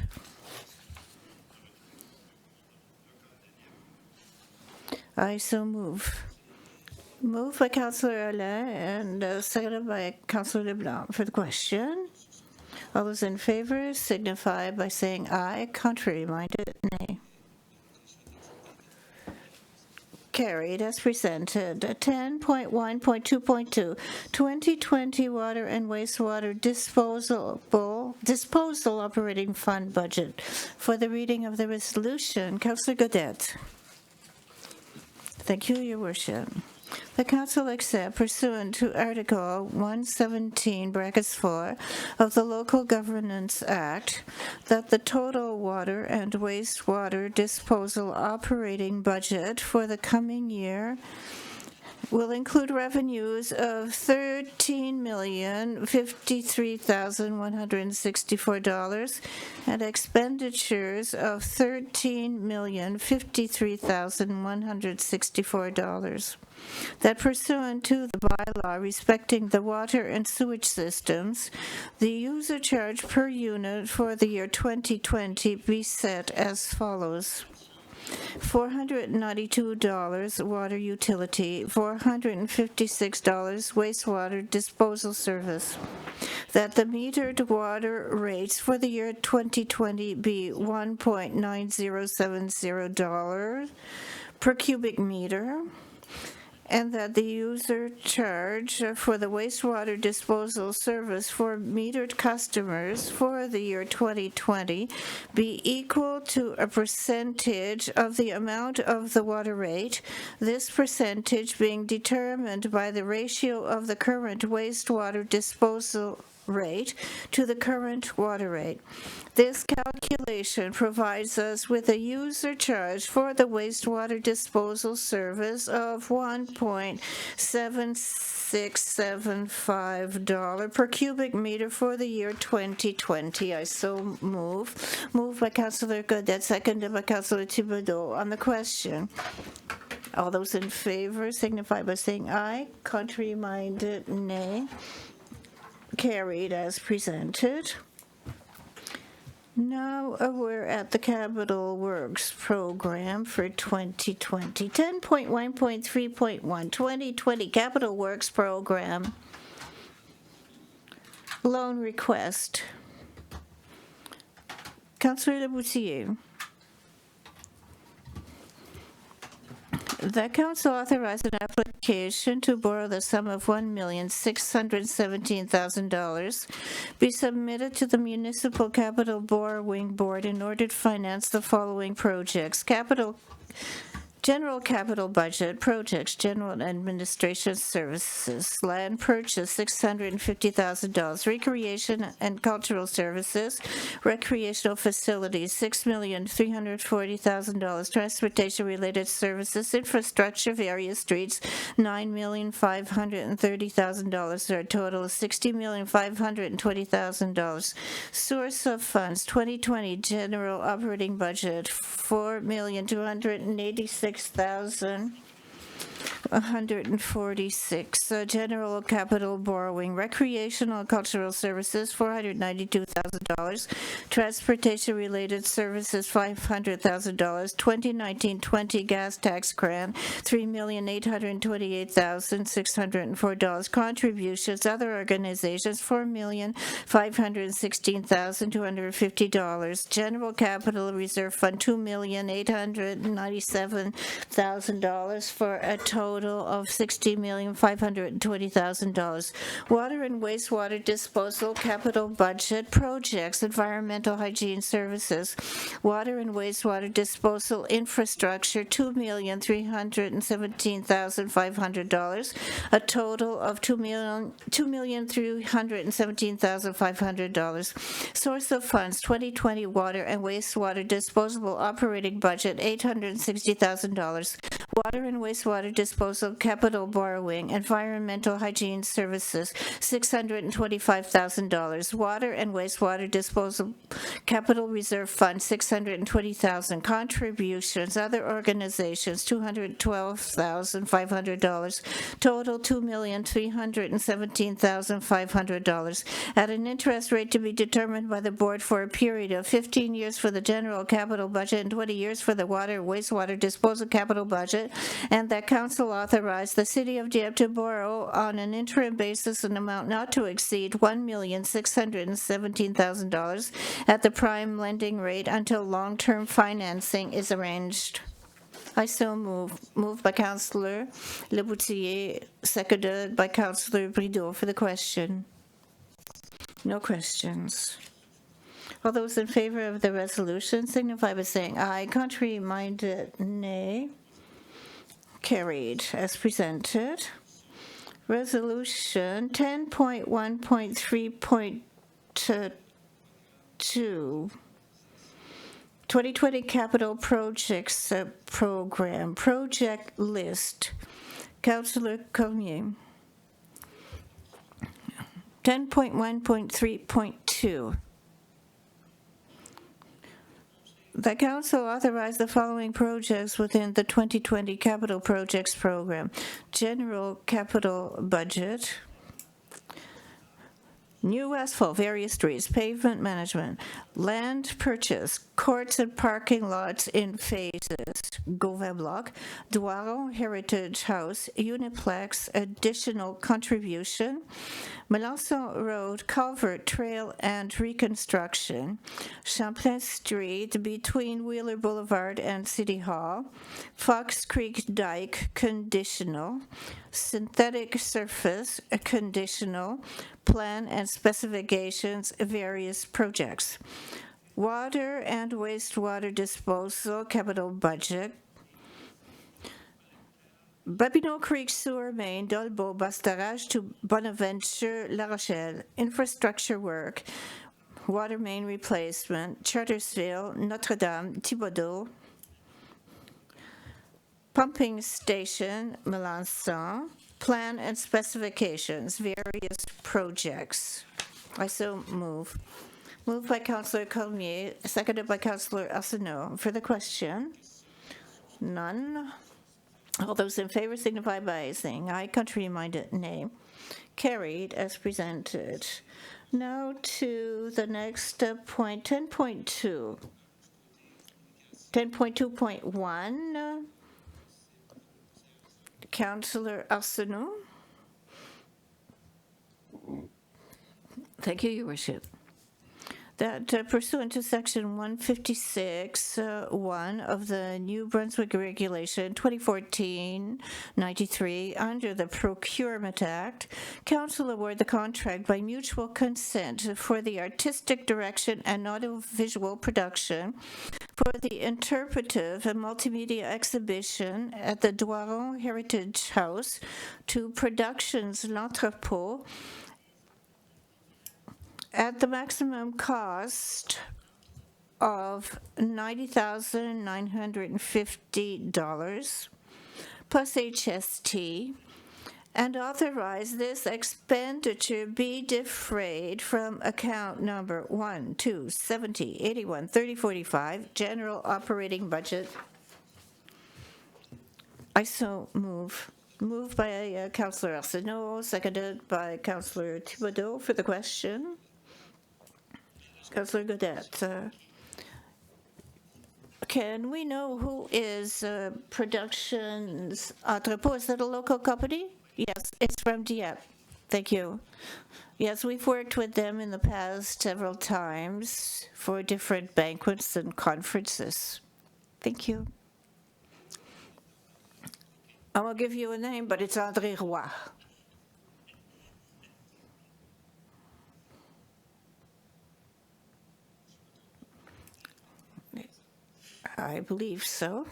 I so move. Moved by Councillor Alain and seconded by Councillor Leblanc. For the question, all those in favor signify by saying aye. Contrary-minded, nay. Carried as presented. 10.1.2.2 2020 Water and Wastewater Disposal Operating Fund Budget. For the reading of the resolution, Councillor Godet. Thank you, Your Worship. The Council accept pursuant to Article 117, brackets 4 of the Local Governance Act that the total water and wastewater disposal operating budget for the coming year will include revenues of $13,053,164 and expenditures of $13,053,164. That pursuant to the bylaw respecting the water and sewage systems, the user charge per unit for the year 2020 be set as follows. $492 water utility, $456 wastewater disposal service. That the metered water rates for the year 2020 be $1.9070 per cubic meter, and that the user charge for the wastewater disposal service for metered customers for the year 2020 be equal to a percentage of the amount of the water rate, this percentage being determined by the ratio of the current wastewater disposal rate to the current water rate. This calculation provides us with a user charge for the wastewater disposal service of $1.7675 per cubic meter for the year 2020. I so move. Moved by Councillor Godet, seconded by Councillor Thibodeau. On the question, all those in favor signify by saying aye. Contrary-minded, nay. Carried as presented. Now we're at the Capital Works Program for 2020. 10.1.3.1, 2020 Capital Works Program. Loan request. Councillor Leboutillier. The Council authorized an application to borrow the sum of $1,617,000 be submitted to the Municipal Capital Borrowing Board in order to finance the following projects. General capital budget, projects, general administration services, land purchase, $650,000, recreation and cultural services, recreational facilities, $6,340,000, transportation-related services, infrastructure, various streets, $9,530,000, or a total of $60,520,000. Source of funds, 2020 general operating budget, $4,286,146. General capital borrowing, recreational cultural services, $492,000. Transportation-related services, $500,000. 2019-20 gas tax grant, $3,828,604. Contributions, other organizations, $4,516,250. General capital reserve fund, $2,897,000 for a total of $60,520,000. Water and wastewater disposal capital budget projects, environmental hygiene services, water and wastewater disposal infrastructure, $2,317,500, a total of $2,317,500. Source of funds, 2020 water and wastewater disposable operating budget, $860,000. Water and wastewater disposal capital borrowing, environmental hygiene services, $625,000. Water and wastewater disposal capital reserve fund, $620,000. Contributions, other organizations, $212,500. Total, $2,317,500. At an interest rate to be determined by the board for a period of 15 years for the general capital budget and 20 years for the water and wastewater disposal capital budget, and that council authorized the city of Dieppe to borrow on an interim basis an amount not to exceed $1,617,000 at the prime lending rate until long-term financing is arranged. I so move. Moved by Councillor Leboutillier, seconded by Councillor Brideau for the question. No questions. All those in favor of the resolution signify by saying aye. Contrary-minded, nay. Carried as presented. Resolution 10.1.3.2 2020 Capital Projects Program Project List. Councillor Cormier. 10.1.3.2. The Council authorized the following projects within the 2020 Capital Projects Program. General Capital Budget. New asphalt, various streets, pavement management, land purchase, courts and parking lots in phases, Gauvin Block, Doiron Heritage House, Uniplex, additional contribution, Melançon Road, culvert, trail and reconstruction, Champlain Street between Wheeler Boulevard and City Hall, Fox Creek Dike, conditional, synthetic surface, conditional, plan and specifications, various projects. Water and wastewater disposal, capital budget. Babineau Creek Sewer Main, Dolbeau, Bastarage to Bonaventure, La Rochelle, infrastructure work, water main replacement, Chartersville, Notre-Dame, Thibodaux, pumping station, Melançon, plan and specifications, various projects. I so move. Moved by Councillor Cormier, seconded by Councillor Arsenault. For the question? None. All those in favor signify by saying aye. Contrary minded, nay. Carried as presented. Now to the next point, 10.2. 10.2.1. Councillor Arsenault. Thank you, Your Worship. That pursuant to Section 156(1) of the New-Brunswick Regulation 2014-93, under the Procurement Act, Council award the contract by mutual consent for the artistic direction and audiovisual production for the interpretive and multimedia exhibition at the Doiron Heritage House to Productions L'Entrepôt at the maximum cost of $90,950 plus HST, and authorize this expenditure be defrayed from account number 1-2-70-81-3045, General Operating Budget. I so move. Moved by Councillor Arsenault, seconded by Councillor Thibodaux. For the question, Councillor Gaudette. Can we know who is Productions Entrepôt? Is that a local company? Yes, it's from Dieppe. Thank you. Yes, we've worked with them in the past several times for different banquets and conferences. Thank you. I will give you a name, but it's André Roy. I believe so.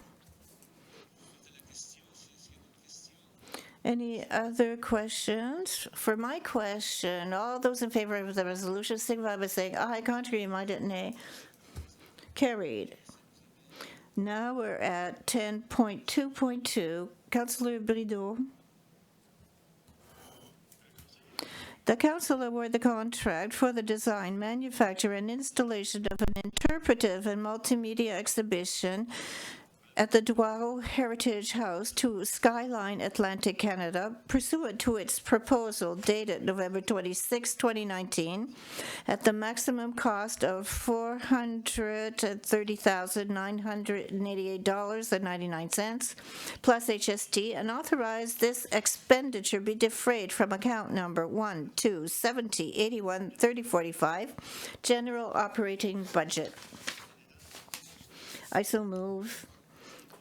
Any other questions? For my question, all those in favor of the resolution signify by saying aye. Contrary minded, nay. Carried. Now we're at 10.2.2. Councillor Brideau. The Council award the contract for the design, manufacture, and installation of an interpretive and multimedia exhibition at the Doiron Heritage House to Skyline Atlantic Canada, pursuant to its proposal dated November 26, 2019, at the maximum cost of $430,988.99 plus HST, and authorize this expenditure be defrayed from account number 1-2-70-81-3045, General Operating Budget. I so move.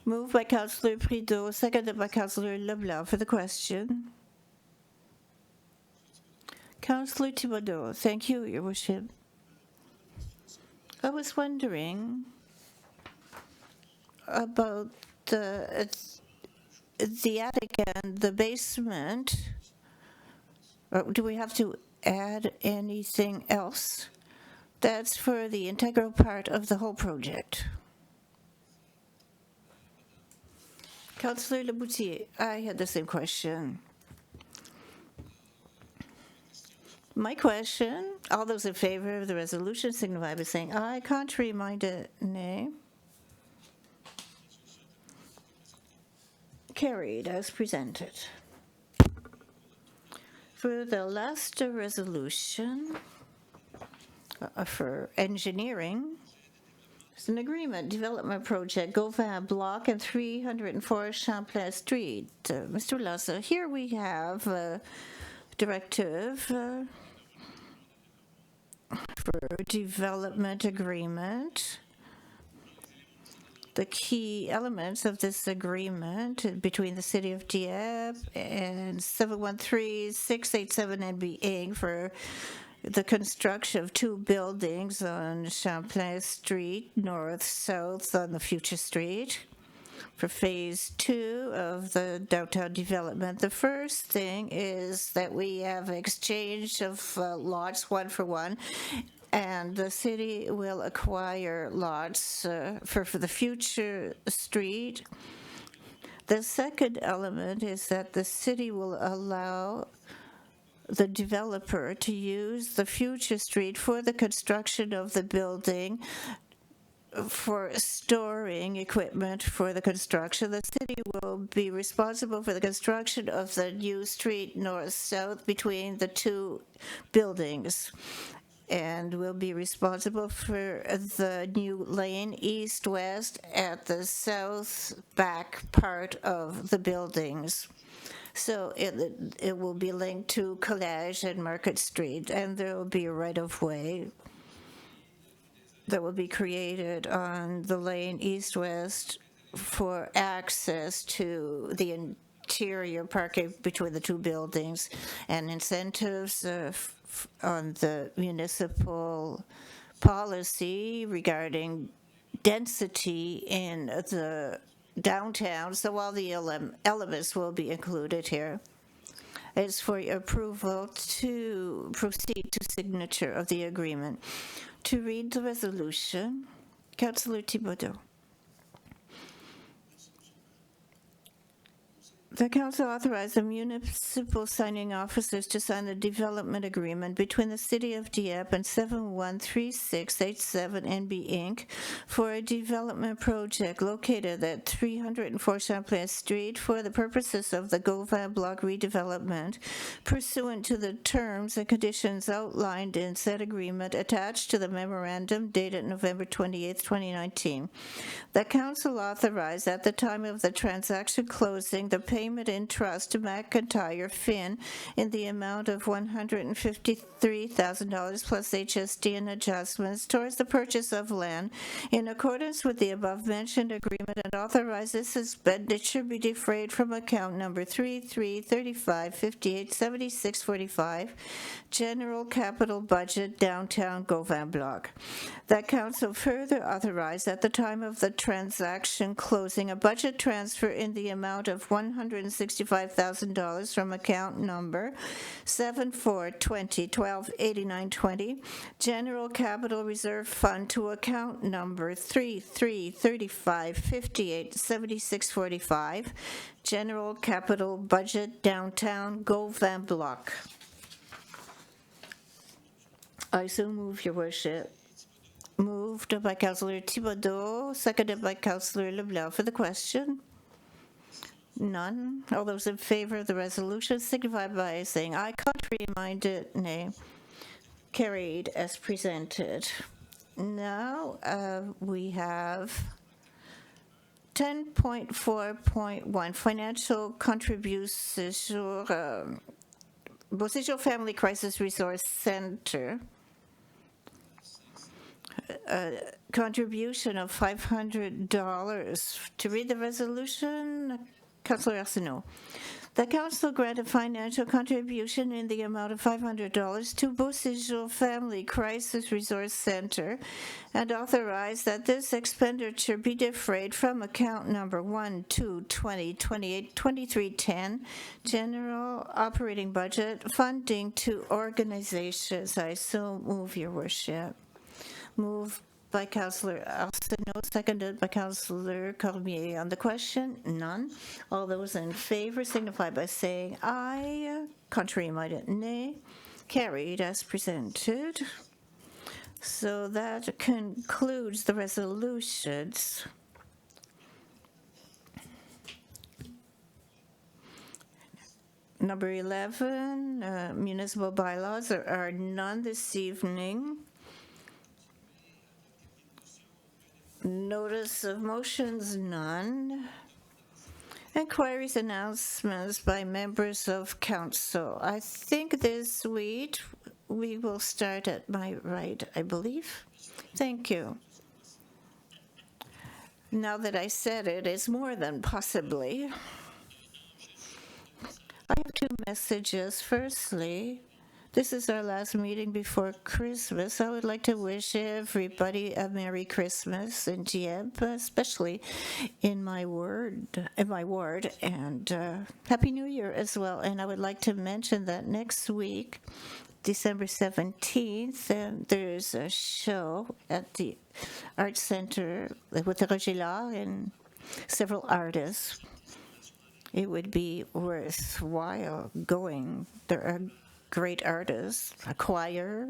Moved by Councillor Prideaux, seconded by Councillor Leblanc. For the question, Councillor Thibodaux. Thank you, Your Worship. I was wondering about the the attic and the basement, do we have to add anything else? That's for the integral part of the whole project. Councillor Leboutier, I had the same question. My question, all those in favor of the resolution signify by saying aye. Contrary minded, nay. Carried as presented. For the last resolution for engineering, it's an agreement development project, Gauvin Block and 304 Champlain Street. Mr. Lassa, here we have a directive for development agreement. The key elements of this agreement between the City of Dieppe and 713687 NB Inc. for the construction of 2 buildings on Champlain Street, north-south on the future street, for phase 2 of the downtown development. The first thing is that we have exchange of lots 1 for 1, and the city will acquire lots for the future street. The second element is that the city will allow the developer to use the future street for the construction of the building, for storing equipment for the construction. The city will be responsible for the construction of the new street north-south between the 2 buildings, and will be responsible for the new lane east-west at the south back part of the buildings. So it will be linked to Collège and Market Street, and there will be a right-of-way that will be created on the lane east-west for access to the interior parking between the 2 buildings, and incentives on the municipal policy regarding density in the downtown. So all the elements will be included here. It's for your approval to proceed to signature of the agreement. To read the resolution, Councillor Thibodeau. The council authorized the municipal signing officers to sign the development agreement between the City of Dieppe and 713687 NB Inc. for a development project located at 304 Champlain Street for the purposes of the Gauvin Block redevelopment, pursuant to the terms and conditions outlined in said agreement attached to the memorandum dated November 28, 2019. The council authorized at the time of the transaction closing the payment in trust to McIntyre Finn in the amount of $153,000 plus HSD and adjustments towards the purchase of land in accordance with the above-mentioned agreement, and authorized this expenditure be defrayed from account number 3335587645, General Capital Budget, Downtown Gauvin Block. That council further authorized at the time of the transaction closing a budget transfer in the amount of $165,000 from account number 7420128920, General Capital Reserve Fund, to account number 3335587645, General Capital Budget, Downtown Gauvin Block. I so move, Your Worship. Moved by Councillor Thibodeau, seconded by Councillor Leblanc. For the question? None. All those in favor of the resolution signify by saying aye. Contrary minded, nay. Carried as presented. Now we have 10.4.1 financial contributions Beauséjour Family Crisis Resource Center. Contribution of $500. To read the resolution, Councillor Arsenault. The council granted financial contribution in the amount of $500 to Beau Séjour Family Crisis Resource Center and authorized that this expenditure be defrayed from account number 12-2028-2310, General Operating Budget, funding to organizations. I so move, Your Worship. Moved by Councillor Arsenault, seconded by Councillor Cormier. On the question, none. All those in favor signify by saying aye. Contrary-minded, nay. Carried as presented. So that concludes the resolutions. Number 11, municipal bylaws. There are none this evening. Notice of motions, none. Inquiries, announcements by members of council. I think this week we will start at my right, I believe. Thank you. Now that I said it, it's more than possibly. I have two messages. Firstly, this is our last meeting before Christmas. I would like to wish everybody a Merry Christmas in Dieppe, especially in my ward, and Happy New Year as well. And I would like to mention that next week, December 17th, there's a show at the Art Center with Roger Lard and several artists. It would be worthwhile going. There are great artists, a choir.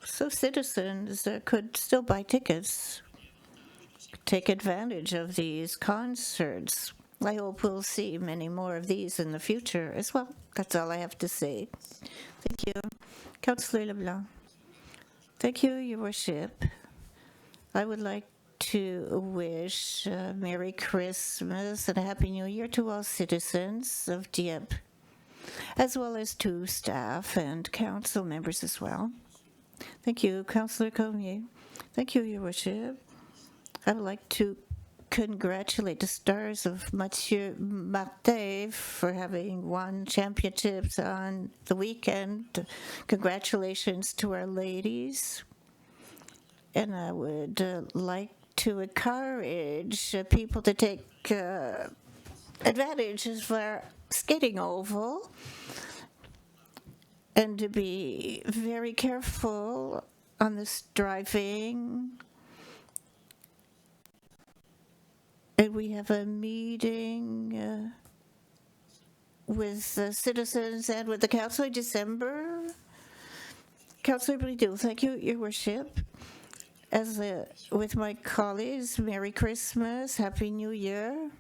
So citizens could still buy tickets, take advantage of these concerts. I hope we'll see many more of these in the future as well. That's all I have to say. Thank you. Councillor Leblanc. Thank you, Your Worship. I would like to wish Merry Christmas and a Happy New Year to all citizens of Dieppe, as well as to staff and council members as well. Thank you, Councillor Cormier. Thank you, Your Worship. I would like to congratulate the stars of Mathieu Martin for having won championships on the weekend. Congratulations to our ladies. And I would like to encourage people to take advantage of our skating oval and to be very careful on this driving. And we have a meeting with citizens and with the council in December. Councillor Brideau, thank you, Your Worship. As with my colleagues, Merry Christmas, Happy New Year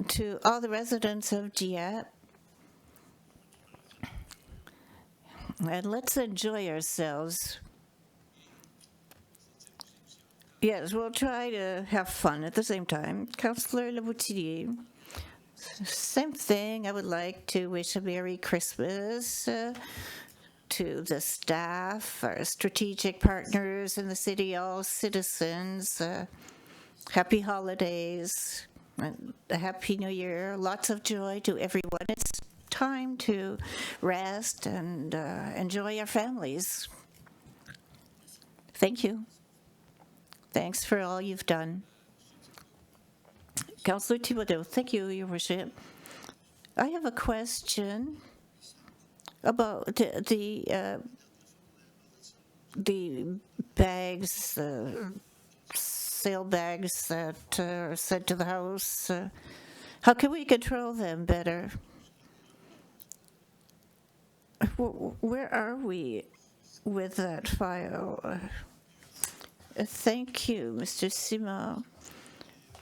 to all the residents of Dieppe. And let's enjoy ourselves. Yes, we'll try to have fun at the same time. Councillor Leboutillier, same thing. I would like to wish a Merry Christmas to the staff, our strategic partners in the city, all citizens. Happy holidays, and a Happy New Year. Lots of joy to everyone. It's time to rest and enjoy our families. Thank you. Thanks for all you've done. Councillor Thibodeau, thank you, Your Worship. I have a question about the bags, sale bags that are sent to the house. How can we control them better? Where are we with that file? Thank you, Mr. Simon.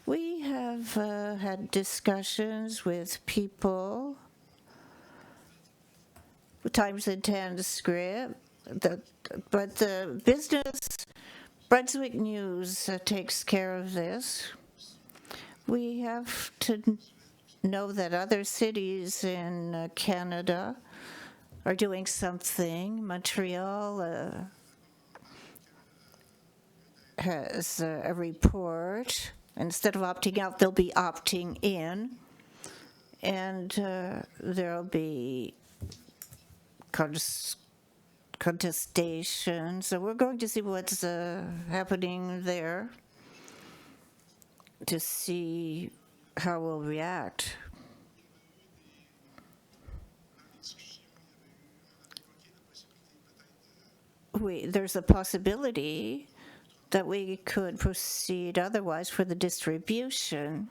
We have had discussions with people, Times and Transcript, but the business, Brunswick News takes care of this. We have to know that other cities in Canada are doing something. Montreal, has a report. Instead of opting out, they'll be opting in. And there'll be contestation. So we're going to see what's happening there to see how we'll react. There's a possibility that we could proceed otherwise for the distribution.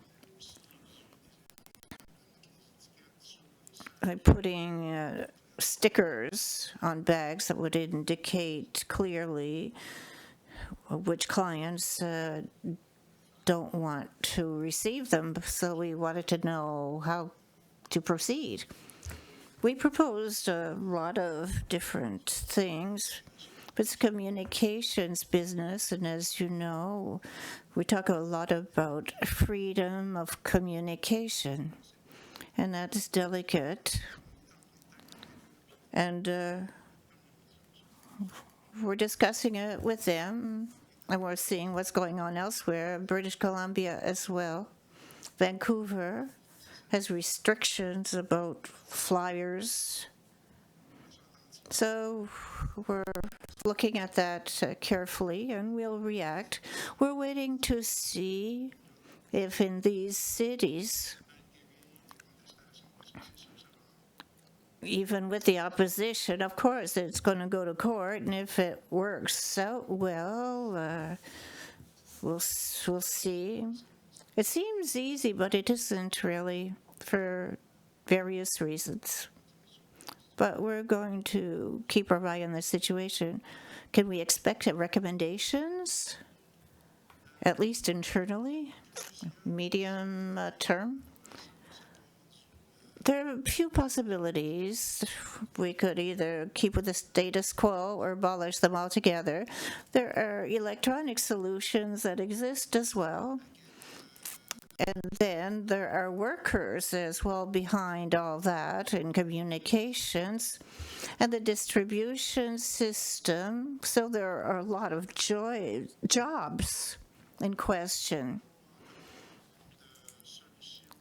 By putting stickers on bags that would indicate clearly which clients don't want to receive them, so we wanted to know how to proceed. We proposed a lot of different things. It's communications business, and as you know, we talk a lot about freedom of communication, and that's delicate. And we're discussing it with them, and we're seeing what's going on elsewhere, British Columbia as well. Vancouver has restrictions about flyers. So we're looking at that carefully, and we'll react. We're waiting to see if in these cities, even with the opposition, of course, it's going to go to court, and if it works out well, we'll see. It seems easy, but it isn't really for various reasons. But we're going to keep our eye on the situation. Can we expect recommendations, at least internally, medium term? There are a few possibilities. We could either keep with the status quo or abolish them altogether. There are electronic solutions that exist as well. And then there are workers as well behind all that in communications and the distribution system. So there are a lot of jobs in question.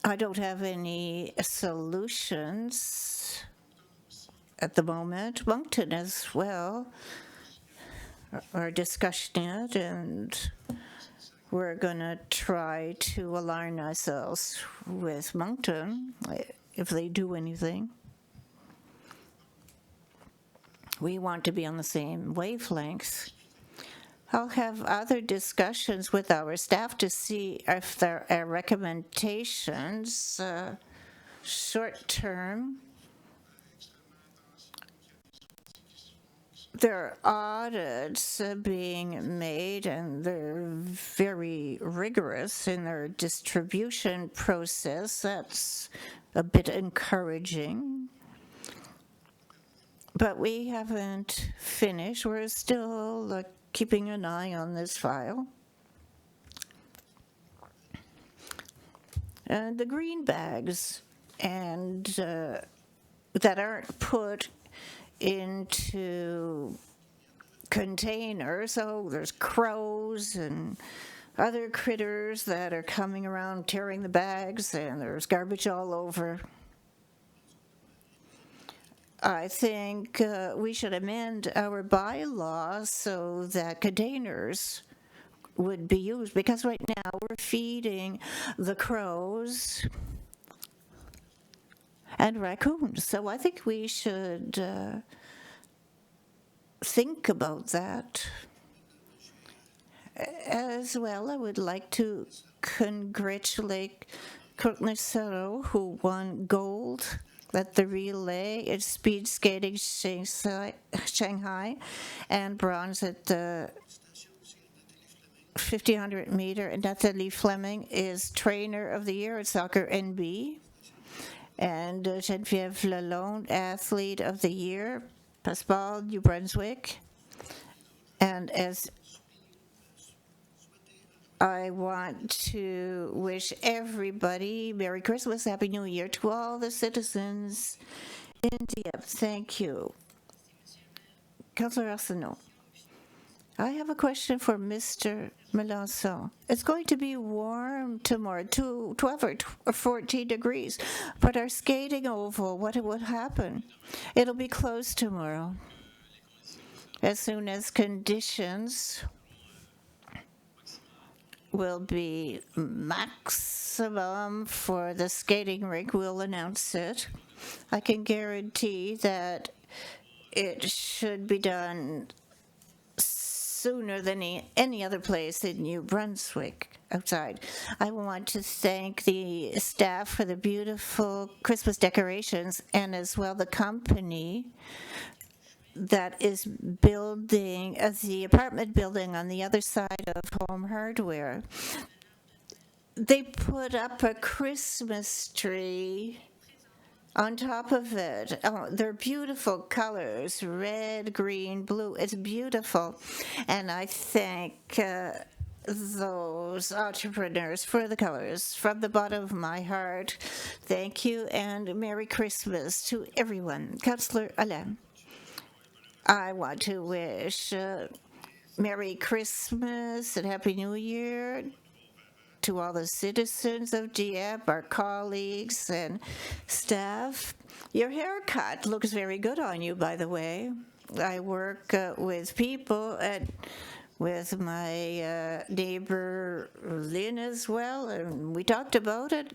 I don't have any solutions at the moment. Moncton as well are discussing it, and we're going to try to align ourselves with Moncton if they do anything. We want to be on the same wavelengths. I'll have other discussions with our staff to see if there are recommendations short term. There are audits being made, and they're very rigorous in their distribution process. That's a bit encouraging. But we haven't finished. We're still keeping an eye on this file. And the green bags and that aren't put into containers. So there's crows and other critters that are coming around tearing the bags, and there's garbage all over. I think we should amend our bylaws so that containers would be used, because right now we're feeding the crows and raccoons. So I think we should think about that. As well, I would like to congratulate Courtney, who won gold at the relay at speed skating Shanghai, and bronze at the 1500 meter. And Nathalie Fleming is trainer of the year at Soccer NB. And Geneviève Lalonde, athlete of the year, Pascal, New-Brunswick. And as I want to wish everybody Merry Christmas, Happy New Year to all the citizens in Dieppe. Thank you. Councillor Arsenault. I have a question for Mr. Melanson. It's going to be warm tomorrow, 12 or 14 degrees, but our skating oval, what would happen? It'll be closed tomorrow. As soon as conditions will be maximum for the skating rink, we'll announce it. I can guarantee that it should be done sooner than any other place in New-Brunswick outside. I want to thank the staff for the beautiful Christmas decorations and as well the company that is building the apartment building on the other side of Home Hardware. They put up a Christmas tree on top of it. Oh, they're beautiful colors, red, green, blue. It's beautiful. And I thank those entrepreneurs for the colors from the bottom of my heart. Thank you and Merry Christmas to everyone. Councillor Alain, I want to wish Merry Christmas and Happy New Year to all the citizens of Dieppe, our colleagues and staff. Your haircut looks very good on you, by the way. I work with people with my neighbor Lynn as well, and we talked about it.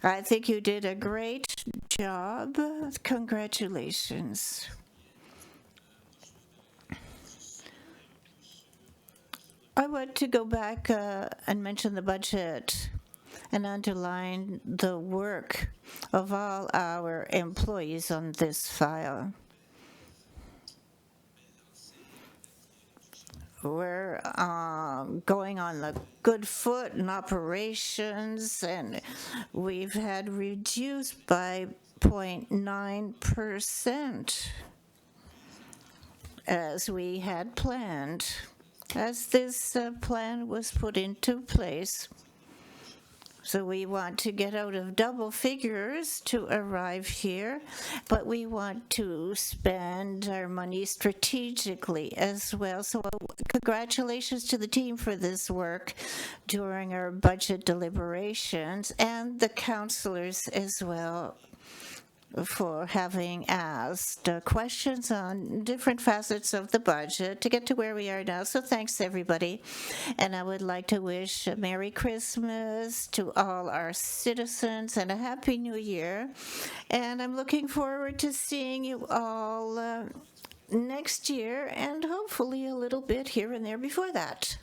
I think you did a great job. Congratulations. I want to go back and mention the budget and underline the work of all our employees on this file. We're going on the good foot in operations, and we've had reduced by 0.9% as we had planned. As this plan was put into place. So we want to get out of double figures to arrive here, but we want to spend our money strategically as well. So congratulations to the team for this work during our budget deliberations and the councillors as well for having asked questions on different facets of the budget to get to where we are now. So thanks, everybody. And I would like to wish a Merry Christmas to all our citizens and a Happy New Year. And I'm looking forward to seeing you all next year and hopefully a little bit here and there before that.